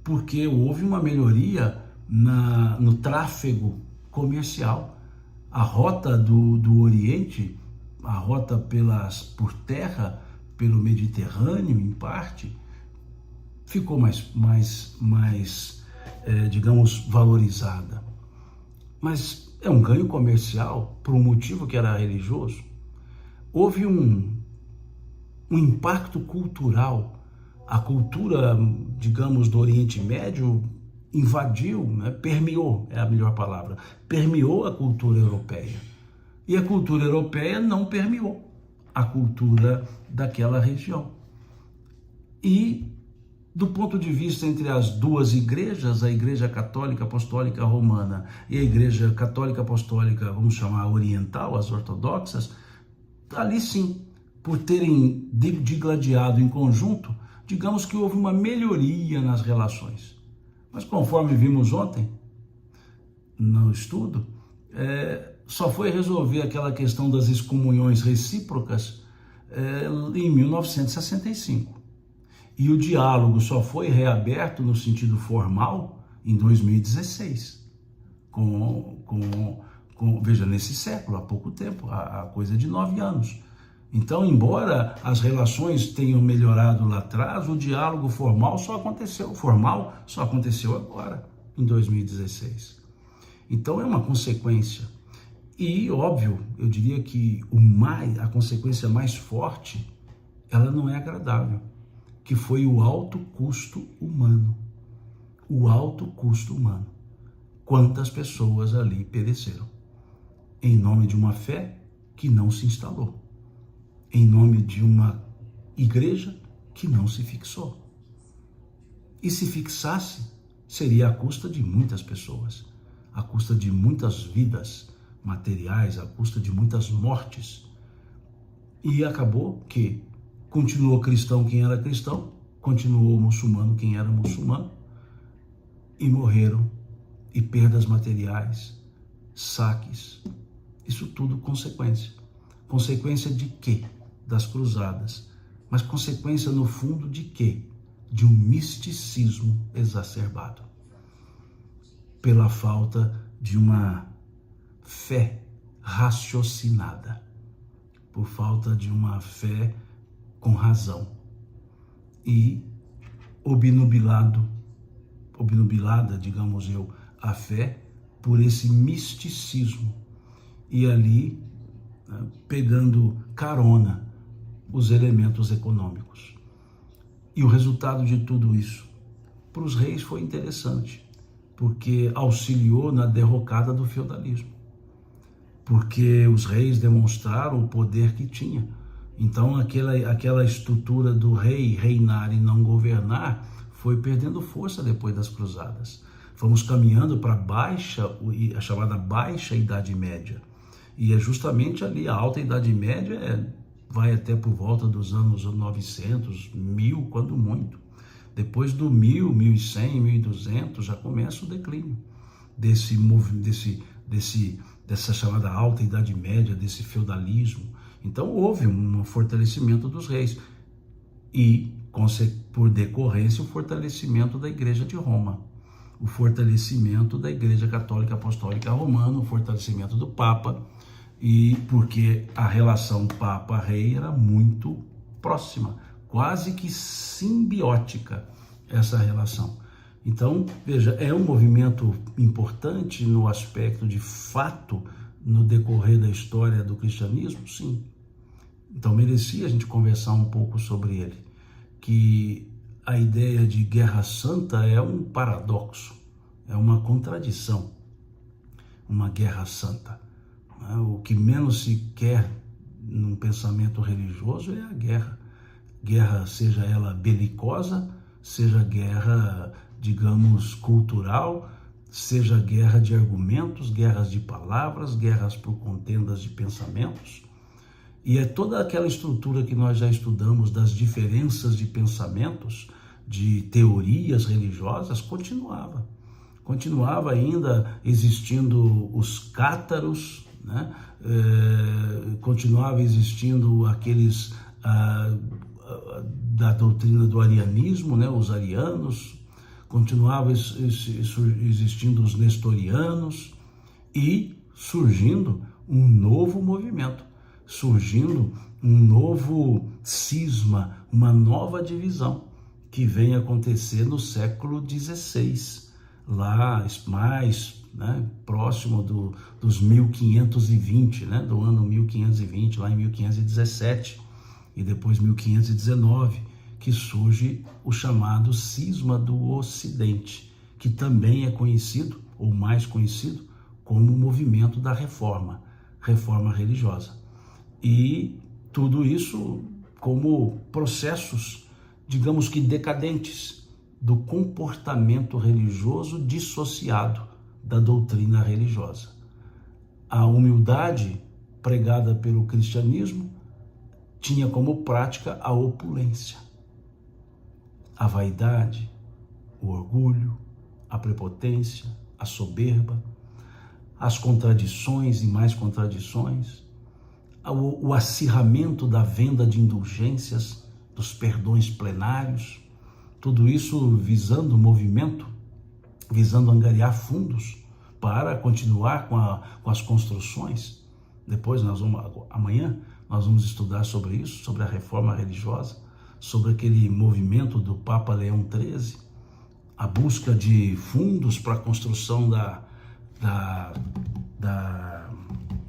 porque houve uma melhoria no tráfego comercial. A rota do Oriente, a rota por terra, pelo Mediterrâneo em parte, ficou mais digamos, valorizada. Mas é um ganho comercial por um motivo que era religioso. Houve um impacto cultural. A cultura, digamos, do Oriente Médio invadiu, né, permeou, é a melhor palavra, permeou a cultura europeia. E a cultura europeia não permeou a cultura daquela região. E, do ponto de vista entre as duas igrejas, a Igreja Católica Apostólica Romana e a Igreja Católica Apostólica, vamos chamar oriental, as ortodoxas, ali sim, por terem digladiado em conjunto, digamos que houve uma melhoria nas relações. Mas conforme vimos ontem, no estudo, só foi resolver aquela questão das excomunhões recíprocas em 1965. E o diálogo só foi reaberto no sentido formal em 2016, veja, nesse século, há pouco tempo, há coisa de 9 anos. Então, embora as relações tenham melhorado lá atrás, o diálogo formal só aconteceu agora, em 2016. Então, é uma consequência. E, óbvio, eu diria que a consequência mais forte, ela não é agradável, que foi o alto custo humano. O alto custo humano. Quantas pessoas ali pereceram, em nome de uma fé que não se instalou. em nome de uma igreja que não se fixou. E se fixasse, seria à custa de muitas pessoas, à custa de muitas vidas materiais, à custa de muitas mortes. E acabou que continuou cristão quem era cristão, continuou muçulmano quem era muçulmano, e morreram, e perdas materiais, saques, isso tudo consequência. Consequência de quê? Das cruzadas. Mas consequência no fundo de quê? De um misticismo exacerbado. Pela falta de uma fé raciocinada. Por falta de uma fé com razão. E obnubilada, digamos a fé por esse misticismo. E ali, pegando carona, os elementos econômicos. E o resultado de tudo isso, para os reis foi interessante, porque auxiliou na derrocada do feudalismo. Porque os reis demonstraram o poder que tinha. Então aquela estrutura do rei reinar e não governar foi perdendo força depois das cruzadas. Fomos caminhando para a chamada Baixa Idade Média. E é justamente ali, a Alta Idade Média vai até por volta dos anos 900, 1000, quando muito. Depois do 1000, 1100, 1200, já começa o declínio dessa chamada Alta Idade Média, desse feudalismo. Então houve um fortalecimento dos reis e, por decorrência, o fortalecimento da Igreja de Roma, o fortalecimento da Igreja Católica Apostólica Romana, o fortalecimento do Papa, e porque a relação Papa-Rei era muito próxima, quase que simbiótica essa relação. Então, veja, é um movimento importante no aspecto de fato, no decorrer da história do cristianismo? Sim. Então, merecia a gente conversar um pouco sobre ele, que a ideia de guerra santa é um paradoxo, é uma contradição, uma guerra santa. O que menos se quer num pensamento religioso é a guerra. Guerra, seja ela belicosa, seja guerra, digamos, cultural, seja guerra de argumentos, guerras de palavras, guerras por contendas de pensamentos. E é toda aquela estrutura que nós já estudamos das diferenças de pensamentos, de teorias religiosas, continuava ainda existindo os cátaros, né? Continuava existindo aqueles da doutrina do arianismo, né? Os arianos, continuava existindo os nestorianos e surgindo um novo movimento, surgindo um novo cisma, uma nova divisão que vem acontecer no século XVI, lá mais, né, próximo dos 1520, né, do ano 1520, lá em 1517 e depois 1519, que surge o chamado cisma do Ocidente, que também é conhecido, ou mais conhecido, como o movimento da reforma religiosa. E tudo isso como processos, digamos que decadentes, do comportamento religioso dissociado da doutrina religiosa. A humildade pregada pelo cristianismo tinha como prática a opulência, a vaidade, o orgulho, a prepotência, a soberba, as contradições e mais contradições, o acirramento da venda de indulgências, dos perdões plenários, tudo isso visando o movimento, visando angariar fundos para continuar com as construções. Depois, amanhã, nós vamos estudar sobre isso, sobre a reforma religiosa, sobre aquele movimento do Papa Leão XIII, a busca de fundos para a construção da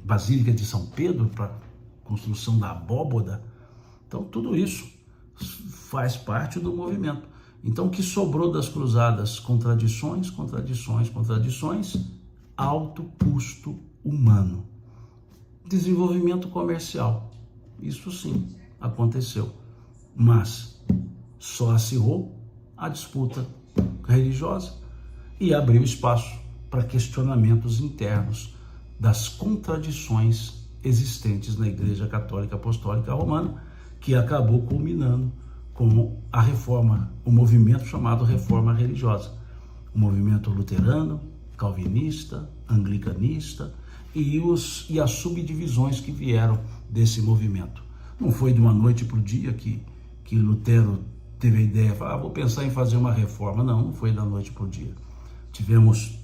Basílica de São Pedro, para a construção da abóboda. Então, tudo isso faz parte do movimento. Então, o que sobrou das cruzadas? Contradições, alto custo humano, desenvolvimento comercial. Isso sim aconteceu, mas só acirrou a disputa religiosa e abriu espaço para questionamentos internos das contradições existentes na Igreja Católica Apostólica Romana, que acabou culminando com a reforma, o movimento chamado Reforma Religiosa, o movimento luterano, calvinista, anglicanista e as subdivisões que vieram desse movimento. Não foi de uma noite para o dia que Lutero teve a ideia, vou pensar em fazer uma reforma. Não foi da noite para o dia. Tivemos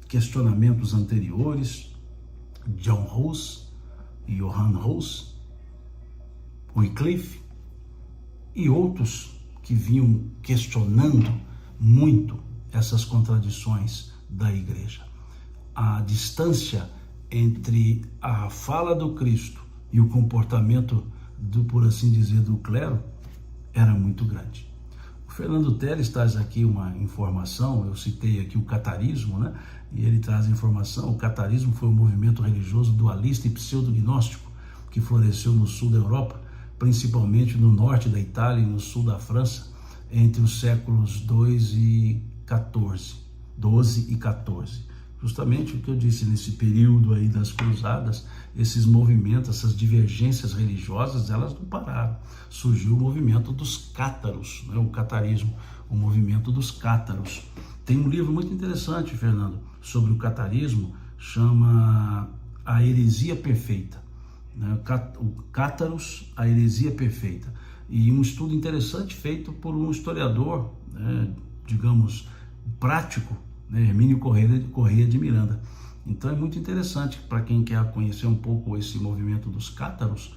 questionamentos anteriores, John Hus, Johann Hus, Wycliffe e outros que vinham questionando muito essas contradições da igreja. A distância entre a fala do Cristo e o comportamento por assim dizer, do clero era muito grande. O Fernando Telles traz aqui uma informação, eu citei aqui o catarismo, né? E ele traz a informação, o catarismo foi um movimento religioso dualista e pseudognóstico que floresceu no sul da Europa, principalmente no norte da Itália e no sul da França, entre os séculos 12 e 14. Justamente o que eu disse, nesse período aí das cruzadas, esses movimentos, essas divergências religiosas, elas não pararam. Surgiu o movimento dos cátaros, né? O catarismo, o movimento dos cátaros. Tem um livro muito interessante, Fernando, sobre o catarismo, chama A Heresia Perfeita, né? O Cátaros, a Heresia Perfeita. E um estudo interessante feito por um historiador, né, digamos, prático, né, Hermínio Corrêa de Miranda. Então é muito interessante para quem quer conhecer um pouco esse movimento dos cátaros.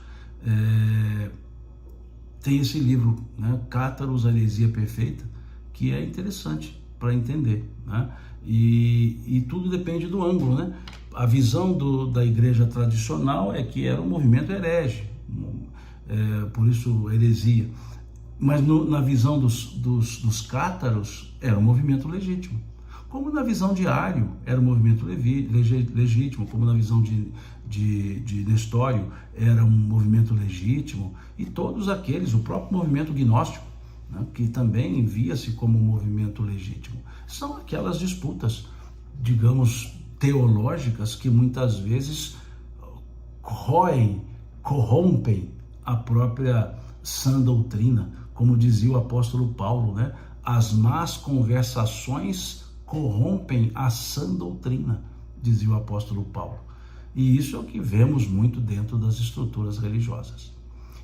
Tem esse livro, né, Cátaros, a Heresia Perfeita, que é interessante para entender, né? E tudo depende do ângulo, né? A visão da igreja tradicional é que era um movimento herege, por isso heresia. Mas na visão dos cátaros era um movimento legítimo. Como na visão de Ário era um movimento legítimo, como na visão de Nestório era um movimento legítimo, e todos aqueles, o próprio movimento gnóstico, né, que também via-se como um movimento legítimo. São aquelas disputas, digamos, teológicas que muitas vezes corrompem a própria sã doutrina, como dizia o apóstolo Paulo, né? As más conversações corrompem a sã doutrina, dizia o apóstolo Paulo. E isso é o que vemos muito dentro das estruturas religiosas.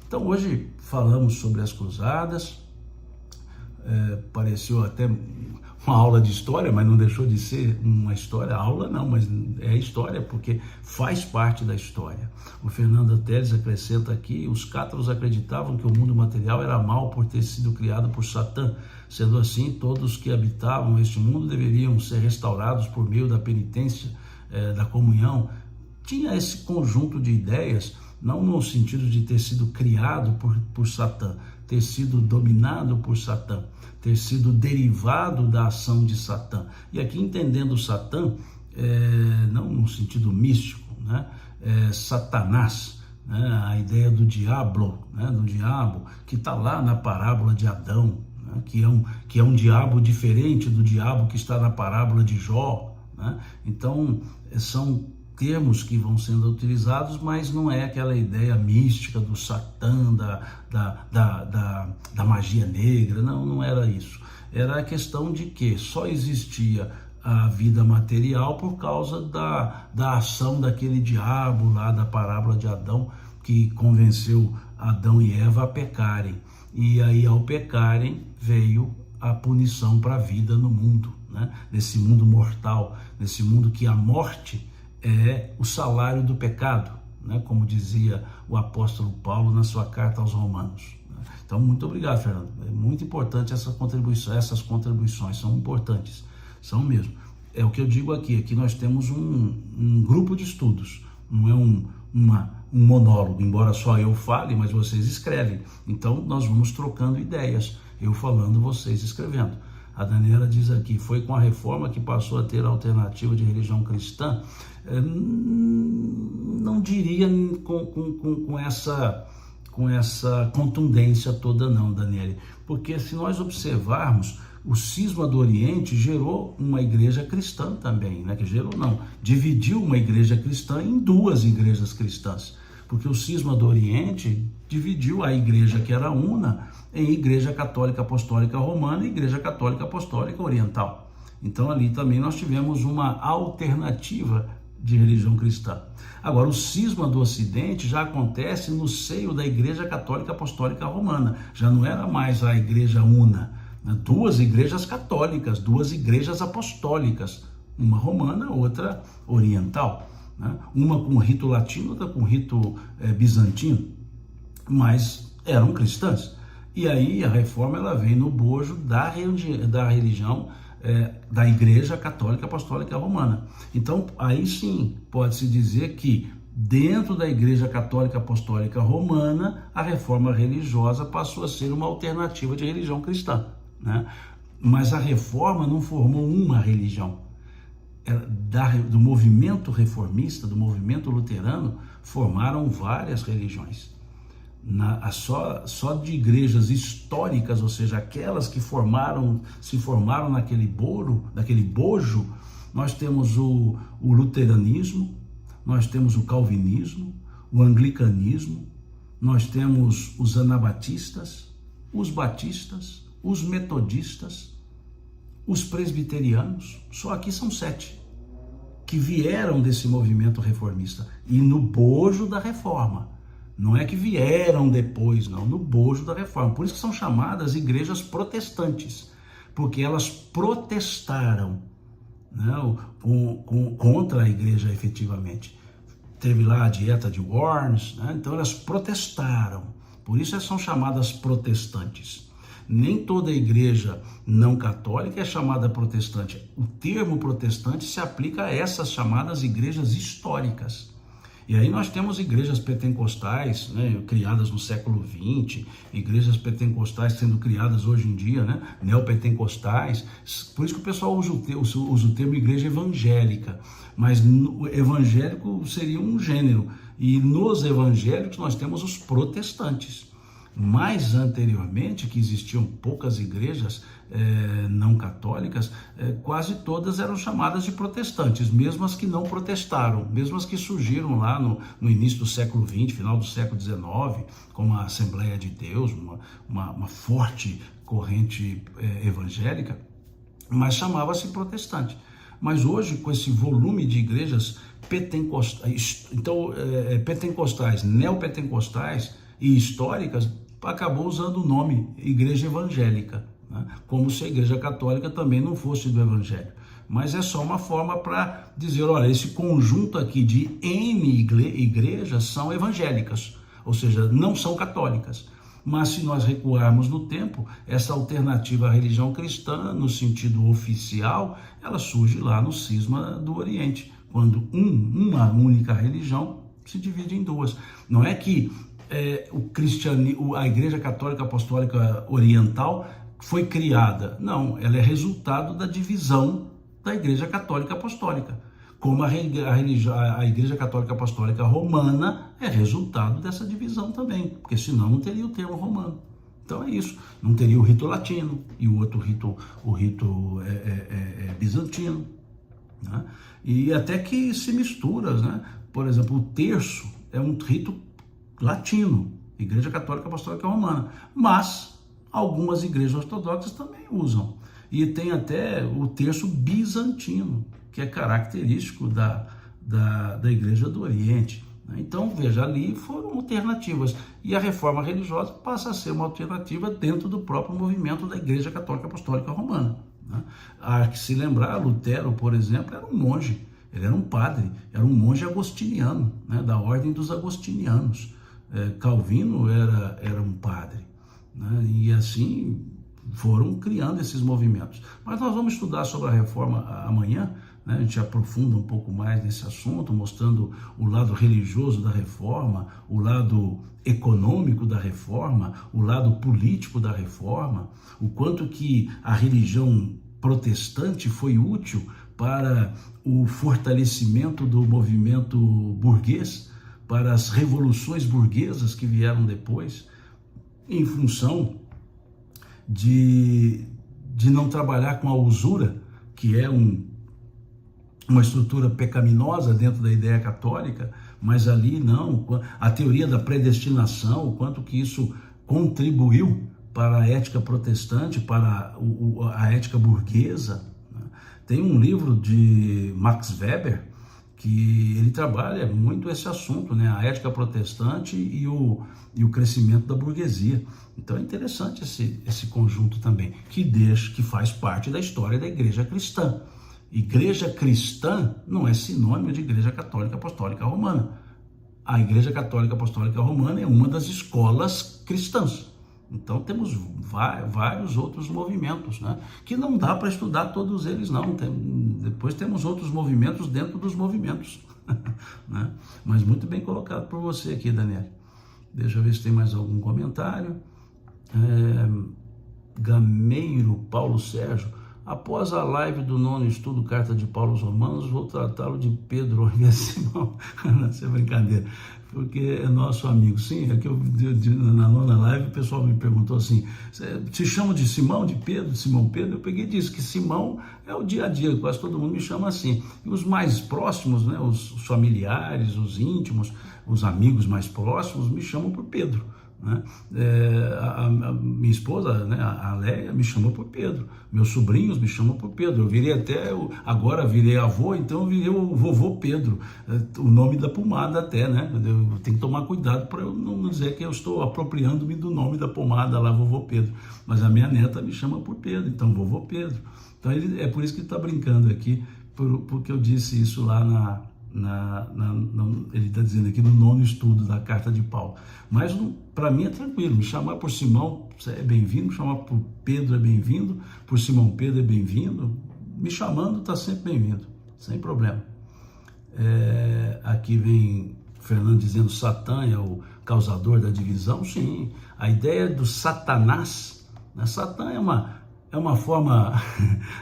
Então hoje falamos sobre as cruzadas, pareceu até uma aula de história, mas não deixou de ser uma história, aula não, mas é história porque faz parte da história. O Fernando Telles acrescenta aqui, os cátaros acreditavam que o mundo material era mau por ter sido criado por Satã. Sendo assim, todos que habitavam este mundo deveriam ser restaurados por meio da penitência, da comunhão. Tinha esse conjunto de ideias, não no sentido de ter sido criado por Satã, ter sido dominado por Satã, ter sido derivado da ação de Satã. E aqui entendendo Satã, não no sentido místico, né? Satanás, né? A ideia do diabo, né? Do diabo, que está lá na parábola de Adão, né? que é um diabo diferente do diabo que está na parábola de Jó, né? Então, são termos que vão sendo utilizados, mas não é aquela ideia mística do Satã, da magia negra, não era isso. Era a questão de que só existia a vida material por causa da ação daquele diabo lá da parábola de Adão, que convenceu Adão e Eva a pecarem. E aí, ao pecarem, veio a punição para a vida no mundo, né? Nesse mundo mortal, nesse mundo que a morte é o salário do pecado, né? Como dizia o apóstolo Paulo na sua carta aos Romanos. Então, muito obrigado, Fernando. É muito importante essas contribuições são importantes, são mesmo. É o que eu digo aqui nós temos um grupo de estudos, não é um monólogo, embora só eu fale, mas vocês escrevem. Então, nós vamos trocando ideias, eu falando, vocês escrevendo. A Daniela diz aqui, foi com a reforma que passou a ter a alternativa de religião cristã? Não diria com essa com essa contundência toda não, Daniele, porque se nós observarmos, o cisma do Oriente gerou uma igreja cristã também, né? Que gerou não, dividiu uma igreja cristã em duas igrejas cristãs, porque o cisma do Oriente dividiu a igreja que era una em igreja católica apostólica romana e igreja católica apostólica oriental. Então ali também nós tivemos uma alternativa de religião cristã. Agora, o cisma do Ocidente já acontece no seio da igreja católica apostólica romana, já não era mais a igreja una, né? Duas igrejas católicas, duas igrejas apostólicas, uma romana, outra oriental, né? Uma com rito latino, outra com rito bizantino, mas eram cristãs. E aí a reforma ela vem no bojo da religião da Igreja Católica Apostólica Romana. Então, aí sim, pode-se dizer que dentro da Igreja Católica Apostólica Romana, a reforma religiosa passou a ser uma alternativa de religião cristã, né? Mas a reforma não formou uma religião. Do movimento reformista, do movimento luterano, formaram várias religiões. Só de igrejas históricas, ou seja, aquelas que se formaram naquele bojo, nós temos o luteranismo, nós temos o calvinismo, o anglicanismo, nós temos os anabatistas, os batistas, os metodistas, os presbiterianos. Só aqui são 7 que vieram desse movimento reformista e no bojo da reforma. Não é que vieram depois, não, no bojo da reforma. Por isso que são chamadas igrejas protestantes, porque elas protestaram, né, contra a igreja efetivamente. Teve lá a dieta de Worms, né, então elas protestaram. Por isso elas são chamadas protestantes. Nem toda igreja não católica é chamada protestante. O termo protestante se aplica a essas chamadas igrejas históricas. E aí nós temos igrejas pentecostais, né, criadas no século XX, igrejas pentecostais sendo criadas hoje em dia, né, neopentecostais. Por isso que o pessoal usa o termo igreja evangélica, mas evangélico seria um gênero. E nos evangélicos nós temos os protestantes. Mais anteriormente, que existiam poucas igrejas não católicas, quase todas eram chamadas de protestantes, mesmo as que não protestaram, mesmo as que surgiram lá no início do século XX, final do século XIX, como a Assembleia de Deus, uma forte corrente evangélica, mas chamava-se protestante. Mas hoje, com esse volume de igrejas pentecostais, neopentecostais e históricas, acabou usando o nome igreja evangélica, né? Como se a igreja católica também não fosse do evangelho. Mas é só uma forma para dizer, olha, esse conjunto aqui de N igrejas são evangélicas, ou seja, não são católicas. Mas se nós recuarmos no tempo, essa alternativa à religião cristã, no sentido oficial, ela surge lá no cisma do Oriente, quando uma única religião se divide em duas. Não é que a Igreja Católica Apostólica Oriental foi criada. Não, ela é resultado da divisão da Igreja Católica Apostólica. Como a Igreja Católica Apostólica Romana é resultado dessa divisão também, porque senão não teria o termo romano. Então é isso, não teria o rito latino e o outro rito, bizantino, né? E até que se mistura, né? Por exemplo, o terço é um rito latino, Igreja Católica Apostólica Romana, mas algumas igrejas ortodoxas também usam. E tem até o terço bizantino, que é característico da Igreja do Oriente. Então, veja, ali foram alternativas. E a reforma religiosa passa a ser uma alternativa dentro do próprio movimento da Igreja Católica Apostólica Romana, né? Há que se lembrar, Lutero, por exemplo, era um monge, ele era um padre, era um monge agostiniano, né, da ordem dos agostinianos. Calvino era um padre, né? E assim foram criando esses movimentos. Mas nós vamos estudar sobre a reforma amanhã, né? A gente aprofunda um pouco mais nesse assunto, mostrando o lado religioso da reforma, o lado econômico da reforma, o lado político da reforma, o quanto que a religião protestante foi útil para o fortalecimento do movimento burguês, para as revoluções burguesas que vieram depois, em função de não trabalhar com a usura, que é uma estrutura pecaminosa dentro da ideia católica, mas ali não, a teoria da predestinação, o quanto que isso contribuiu para a ética protestante, para a ética burguesa. Tem um livro de Max Weber que ele trabalha muito esse assunto, né? A ética protestante e o crescimento da burguesia. Então é interessante esse conjunto também, que faz parte da história da Igreja Cristã. Igreja cristã não é sinônimo de Igreja Católica Apostólica Romana. A Igreja Católica Apostólica Romana é uma das escolas cristãs. Então temos vários outros movimentos, né? Que não dá para estudar todos eles, não. Depois temos outros movimentos dentro dos movimentos, né? Mas muito bem colocado por você aqui, Daniel. Deixa eu ver se tem mais algum comentário. Gameiro Paulo Sérgio: após a live do 9º estudo Carta de Paulo aos Romanos, vou tratá-lo de Pedro ao invés de Simão. Não, isso é brincadeira, porque é nosso amigo. Sim, é que na 9ª live o pessoal me perguntou assim: se chama de Simão, de Pedro, de Simão Pedro? Eu peguei e disse que Simão é o dia a dia, quase todo mundo me chama assim. E os mais próximos, né, os familiares, os íntimos, os amigos mais próximos me chamam por Pedro, né? A minha esposa, né, a Leia, me chamou por Pedro, meus sobrinhos me chamam por Pedro. Eu virei agora virei avô, então eu virei o vovô Pedro, o nome da pomada até, né? Eu tenho que tomar cuidado para eu não dizer que eu estou apropriando-me do nome da pomada lá, vovô Pedro, mas a minha neta me chama por Pedro, então vovô Pedro. Então é por isso que ele está brincando aqui, porque eu disse isso lá ele está dizendo aqui no 9º estudo da Carta de Paulo. Mas para mim é tranquilo, me chamar por Simão é bem-vindo, me chamar por Pedro é bem-vindo, por Simão Pedro é bem-vindo, me chamando está sempre bem-vindo, sem problema. Aqui vem Fernando dizendo: Satã é o causador da divisão. Sim, a ideia do Satanás, né? Satã é uma forma,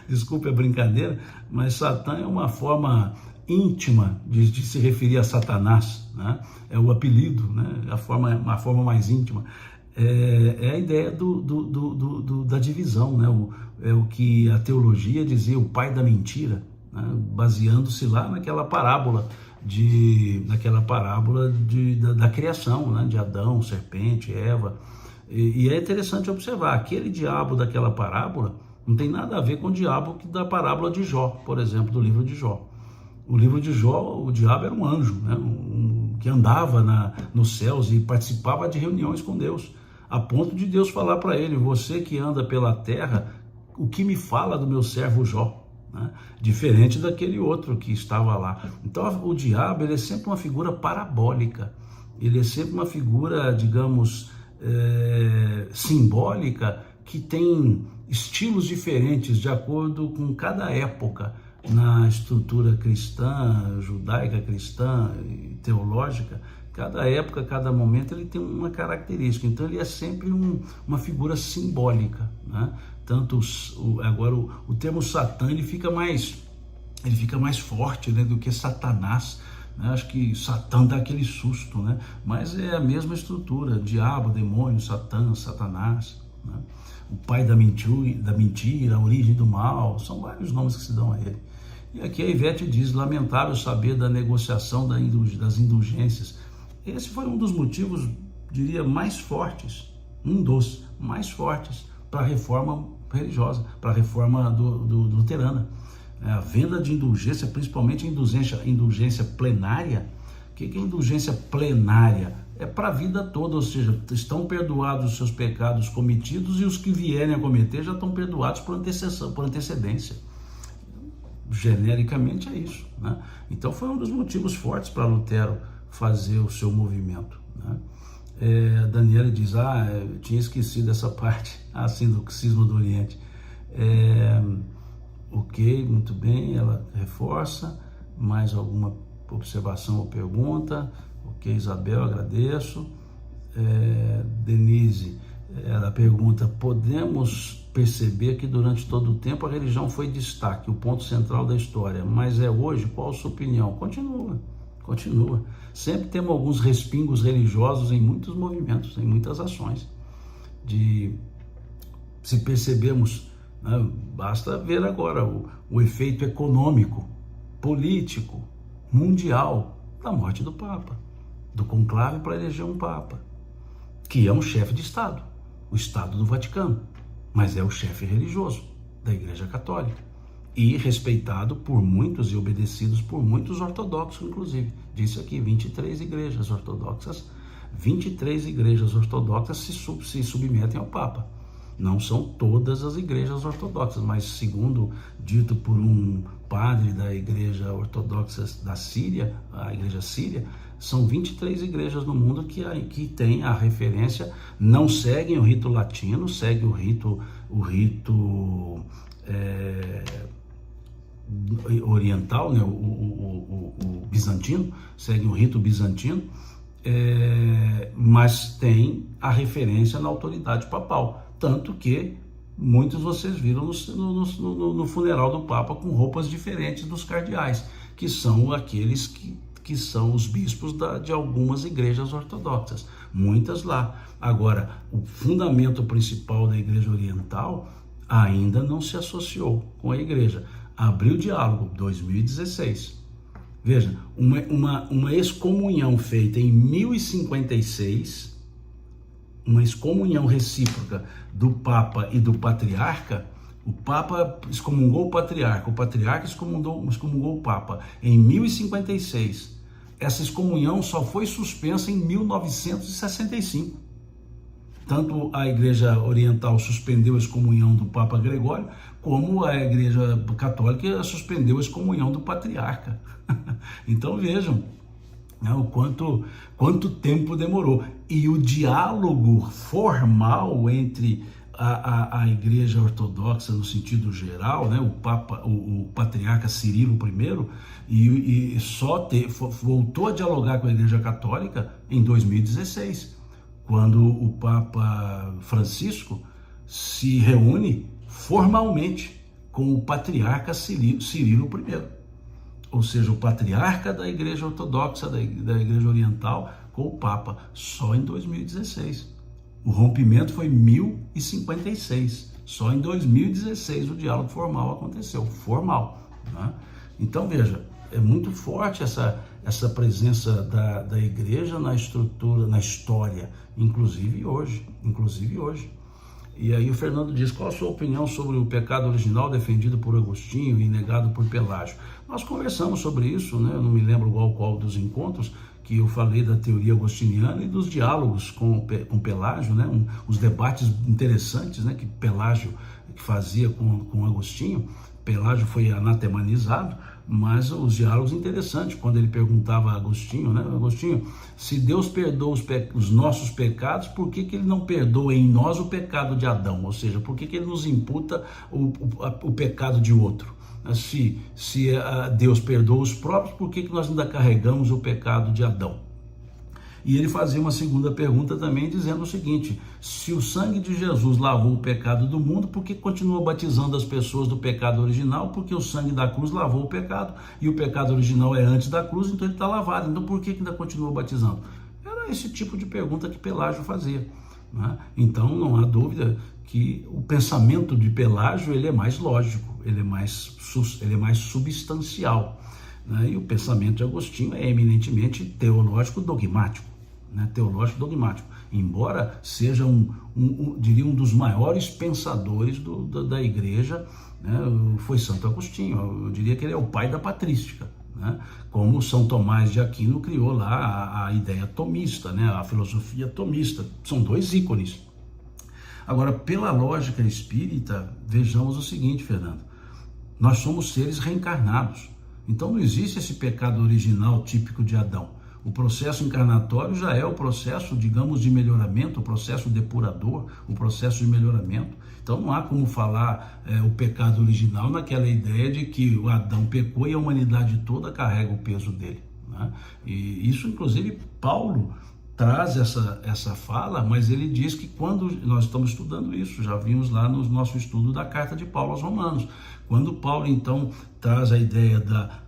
desculpe a brincadeira, mas Satã é uma forma íntima de se referir a Satanás, né? É o apelido, né? A forma mais íntima. É a ideia da divisão, né? É o que a teologia dizia, o pai da mentira, né? Baseando-se lá naquela parábola da criação, né? De Adão, serpente, Eva. E é interessante observar, aquele diabo daquela parábola não tem nada a ver com o diabo da parábola de Jó, por exemplo, do livro de Jó. O livro de Jó, o diabo era um anjo, né? Que andava nos céus e participava de reuniões com Deus, a ponto de Deus falar para ele: você que anda pela terra, o que me fala do meu servo Jó? Né? Diferente daquele outro que estava lá. Então o diabo, ele é sempre uma figura parabólica, ele é sempre uma figura, digamos, simbólica, que tem estilos diferentes de acordo com cada época. Na estrutura cristã, judaica, cristã e teológica, cada época, cada momento, ele tem uma característica. Então ele é sempre uma figura simbólica, né? Tanto agora o termo Satã, ele fica mais forte, né, do que Satanás, né? Acho que Satã dá aquele susto, né? Mas é a mesma estrutura: diabo, demônio, Satã, Satanás, né? O pai da mentira, a origem do mal, são vários nomes que se dão a ele. E aqui a Ivete diz: lamentável saber da negociação das indulgências. Esse foi um dos motivos, diria, mais fortes, para a reforma religiosa, para a reforma luterana. A venda de indulgência, principalmente a indulgência plenária. O que é indulgência plenária? É para a vida toda, ou seja, estão perdoados os seus pecados cometidos e os que vierem a cometer já estão perdoados por antecedência. Genericamente é isso, né? Então foi um dos motivos fortes para Lutero fazer o seu movimento, né? Daniela diz: eu tinha esquecido essa parte, assim, do cisma do Oriente. Ok, muito bem, ela reforça. Mais alguma observação ou pergunta? Ok, Isabel, agradeço. Denise, ela pergunta: podemos perceber que durante todo o tempo a religião foi destaque, o ponto central da história, mas hoje? Qual a sua opinião? continua. Sempre temos alguns respingos religiosos em muitos movimentos, em muitas ações. Se percebemos, né, basta ver agora o efeito econômico, político, mundial da morte do Papa, do conclave para eleger um Papa, que é um chefe de Estado, o Estado do Vaticano, mas é o chefe religioso da Igreja Católica e respeitado por muitos e obedecidos por muitos ortodoxos, inclusive. Disse aqui, 23 igrejas ortodoxas se submetem ao Papa. Não são todas as igrejas ortodoxas, mas segundo dito por um padre da igreja ortodoxa da Síria, a igreja síria, são 23 igrejas no mundo que têm a referência, não seguem o rito latino, seguem o rito oriental, né? o bizantino, seguem o rito bizantino, mas tem a autoridade papal. Tanto que muitos vocês viram no funeral do Papa com roupas diferentes dos cardeais, que são aqueles que são os bispos de algumas igrejas ortodoxas, muitas lá. Agora, o fundamento principal da igreja oriental ainda não se associou com a igreja. Abriu o diálogo, 2016. Veja, uma excomunhão feita em 1056, uma excomunhão recíproca do Papa e do Patriarca. O Papa excomungou o Patriarca excomungou o Papa em 1056. Essa excomunhão só foi suspensa em 1965. Tanto a Igreja Oriental suspendeu a excomunhão do Papa Gregório, como a Igreja Católica suspendeu a excomunhão do Patriarca. Então vejam, né, o quanto tempo demorou. E o diálogo formal entre a Igreja Ortodoxa no sentido geral, né, o Patriarca Cirilo I, e voltou a dialogar com a Igreja Católica em 2016, quando o Papa Francisco se reúne formalmente com o Patriarca Cirilo I, ou seja, o Patriarca da Igreja Ortodoxa, da Igreja Oriental, com o Papa, só em 2016. O rompimento foi em 1056, só em 2016 o diálogo formal aconteceu, formal, né? Então veja, é muito forte essa presença da igreja na estrutura, na história, inclusive hoje. E aí o Fernando diz, qual a sua opinião sobre o pecado original defendido por Agostinho e negado por Pelágio? Nós conversamos sobre isso, né? Eu não me lembro qual dos encontros que eu falei da teoria agostiniana e dos diálogos com Pelágio, né? Os debates interessantes, né? Que Pelágio fazia com Agostinho. Pelágio foi anatemanizado, mas os diálogos interessantes, quando ele perguntava a Agostinho, né? Agostinho, se Deus perdoa os nossos pecados, por que ele não perdoa em nós o pecado de Adão? Ou seja, por que ele nos imputa o pecado de outro? Se Deus perdoa os próprios, por que nós ainda carregamos o pecado de Adão? E ele fazia uma segunda pergunta também, dizendo o seguinte: se o sangue de Jesus lavou o pecado do mundo, por que continua batizando as pessoas do pecado original? Porque o sangue da cruz lavou o pecado, e o pecado original é antes da cruz, então ele está lavado. Então por que ainda continua batizando? Era esse tipo de pergunta que Pelágio fazia, né? Então não há dúvida que o pensamento de Pelágio ele é mais lógico, ele é mais substancial, né? E o pensamento de Agostinho é eminentemente teológico dogmático, né? Teológico dogmático, embora seja diria um dos maiores pensadores da igreja, né? Foi Santo Agostinho, eu diria que ele é o pai da patrística, né? Como São Tomás de Aquino criou lá a ideia tomista, né? A filosofia tomista, são dois ícones. Agora, pela lógica espírita, vejamos o seguinte, Fernando, nós somos seres reencarnados, então não existe esse pecado original típico de Adão. O processo encarnatório já é o processo, digamos, de melhoramento, o processo depurador, o processo de melhoramento. Então não há como falar o pecado original naquela ideia de que o Adão pecou e a humanidade toda carrega o peso dele, né? E isso, inclusive, Paulo traz essa fala, mas ele diz que quando nós estamos estudando isso, já vimos lá no nosso estudo da carta de Paulo aos Romanos, quando Paulo então traz a ideia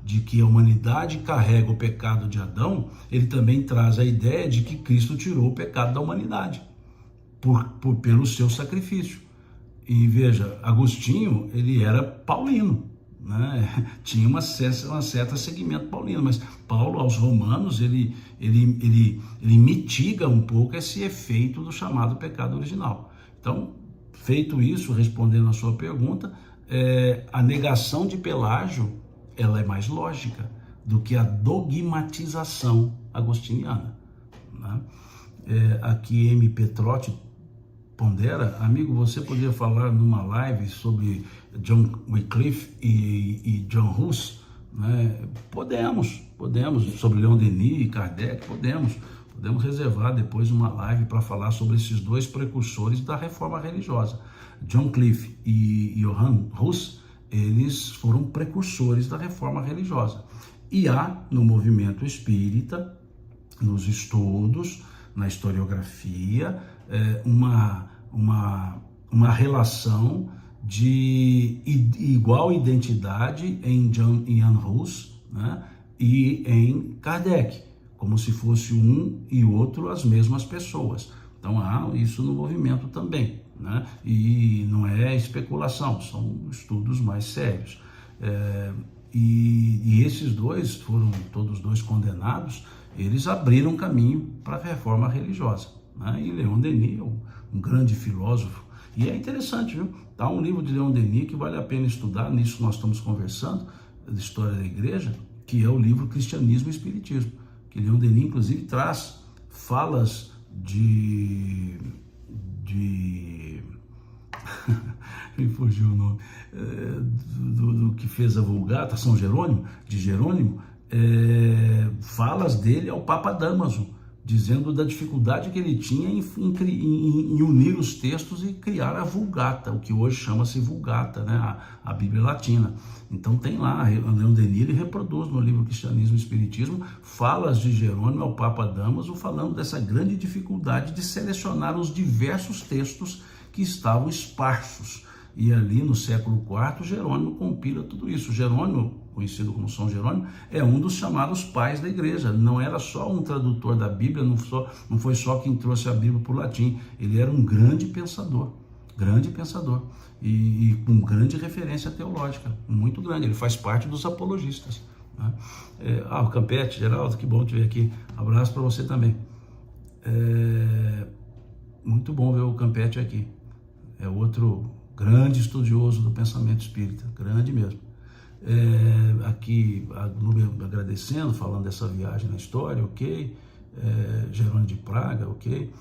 de que a humanidade carrega o pecado de Adão, ele também traz a ideia de que Cristo tirou o pecado da humanidade pelo seu sacrifício. E veja, Agostinho, ele era paulino, né? Tinha uma certa segmento paulino, mas Paulo aos Romanos ele mitiga um pouco esse efeito do chamado pecado original. Então, feito isso, respondendo a sua pergunta, a negação de Pelágio ela é mais lógica do que a dogmatização agostiniana, né? Aqui M. Petrotti pondera, amigo, você poderia falar numa live sobre John Wycliffe e John Hus, né? Podemos, sobre Leon Denis e Kardec, podemos reservar depois uma live para falar sobre esses dois precursores da reforma religiosa. John Wycliffe e Johann Hus, eles foram precursores da reforma religiosa. E há no movimento espírita, nos estudos, na historiografia, uma relação de igual identidade em Jan Hus, né, e em Kardec, como se fosse um e outro as mesmas pessoas. Então há isso no movimento também, né? E não é especulação, são estudos mais sérios. E esses dois foram todos dois condenados, eles abriram caminho para a reforma religiosa, né? E Leon Denis, um grande filósofo, e é interessante, viu? Tá um livro de Leon Denis que vale a pena estudar, nisso que nós estamos conversando, da história da igreja, que é o livro Cristianismo e Espiritismo, que Leon Denis, inclusive, traz falas me fugiu o nome, do que fez a Vulgata, São Jerônimo, de Jerônimo, falas dele ao Papa Damaso, dizendo da dificuldade que ele tinha em unir os textos e criar a Vulgata, o que hoje chama-se Vulgata, né? A Bíblia Latina. Então tem lá, Leon Denis, ele reproduz no livro Cristianismo e Espiritismo falas de Jerônimo ao Papa Damaso, falando dessa grande dificuldade de selecionar os diversos textos que estavam esparsos. E ali no século IV, Jerônimo compila tudo isso. Jerônimo, conhecido como São Jerônimo, é um dos chamados pais da igreja. Não era só um tradutor da Bíblia, não foi só quem trouxe a Bíblia para o latim. Ele era um grande pensador e com grande referência teológica, muito grande. Ele faz parte dos apologistas, né? O Campete, Geraldo, que bom te ver aqui. Abraço para você também. Muito bom ver o Campete aqui. É outro grande estudioso do pensamento espírita, grande mesmo. Aqui a Glória agradecendo, falando dessa viagem na história, ok. Jerônimo de Praga, ok.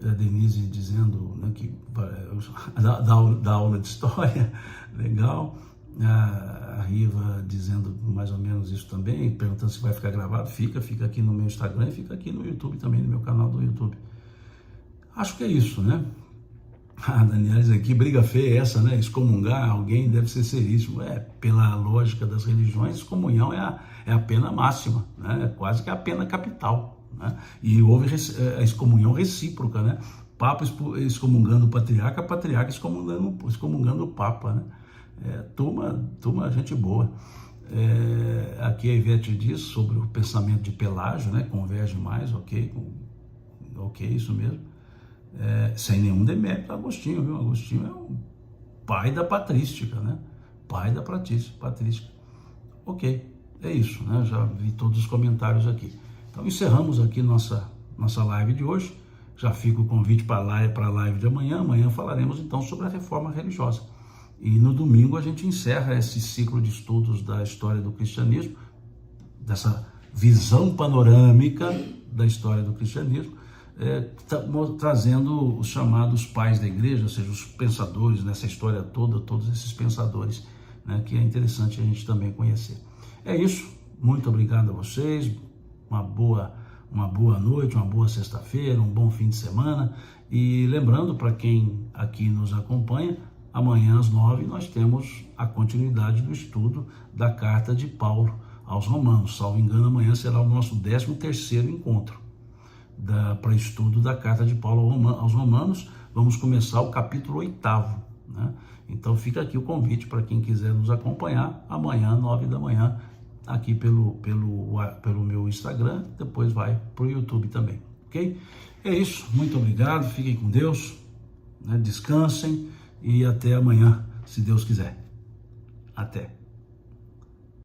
A Denise dizendo, né, que dá aula de história, legal. A Riva dizendo mais ou menos isso também, perguntando se vai ficar gravado. Fica aqui no meu Instagram e fica aqui no YouTube também, no meu canal do YouTube. Acho que é isso, né? Daniela diz aqui, briga feia essa, né? Excomungar alguém deve ser seríssimo. Pela lógica das religiões, excomunhão é a pena máxima, né? É quase que a pena capital, né? E houve a excomunhão recíproca, né? Papa excomungando o patriarca excomungando o Papa, né? Turma gente boa. Aqui a Ivete diz sobre o pensamento de Pelágio, né? Converge mais, ok, isso mesmo. Sem nenhum demérito, Agostinho, viu? Agostinho é o pai da patrística, né? Pai da patrística. Ok, é isso, né? Já vi todos os comentários aqui. Então encerramos aqui nossa live de hoje. Já fica o convite para a live de amanhã. Amanhã falaremos então sobre a reforma religiosa. E no domingo a gente encerra esse ciclo de estudos da história do cristianismo, dessa visão panorâmica da história do cristianismo, trazendo os chamados pais da igreja, ou seja, os pensadores nessa história toda, todos esses pensadores, né, que é interessante a gente também conhecer. É isso, muito obrigado a vocês, uma boa noite, uma boa sexta-feira, um bom fim de semana, e lembrando para quem aqui nos acompanha, amanhã às 9 nós temos a continuidade do estudo da carta de Paulo aos Romanos. Salvo engano, amanhã será o nosso 13º encontro. para estudo da carta de Paulo aos Romanos. Vamos começar o capítulo 8º, né? Então fica aqui o convite para quem quiser nos acompanhar amanhã, 9 da manhã, aqui pelo meu Instagram, depois vai para o YouTube também, ok? É isso, muito obrigado, fiquem com Deus, né? Descansem e até amanhã, se Deus quiser. Até.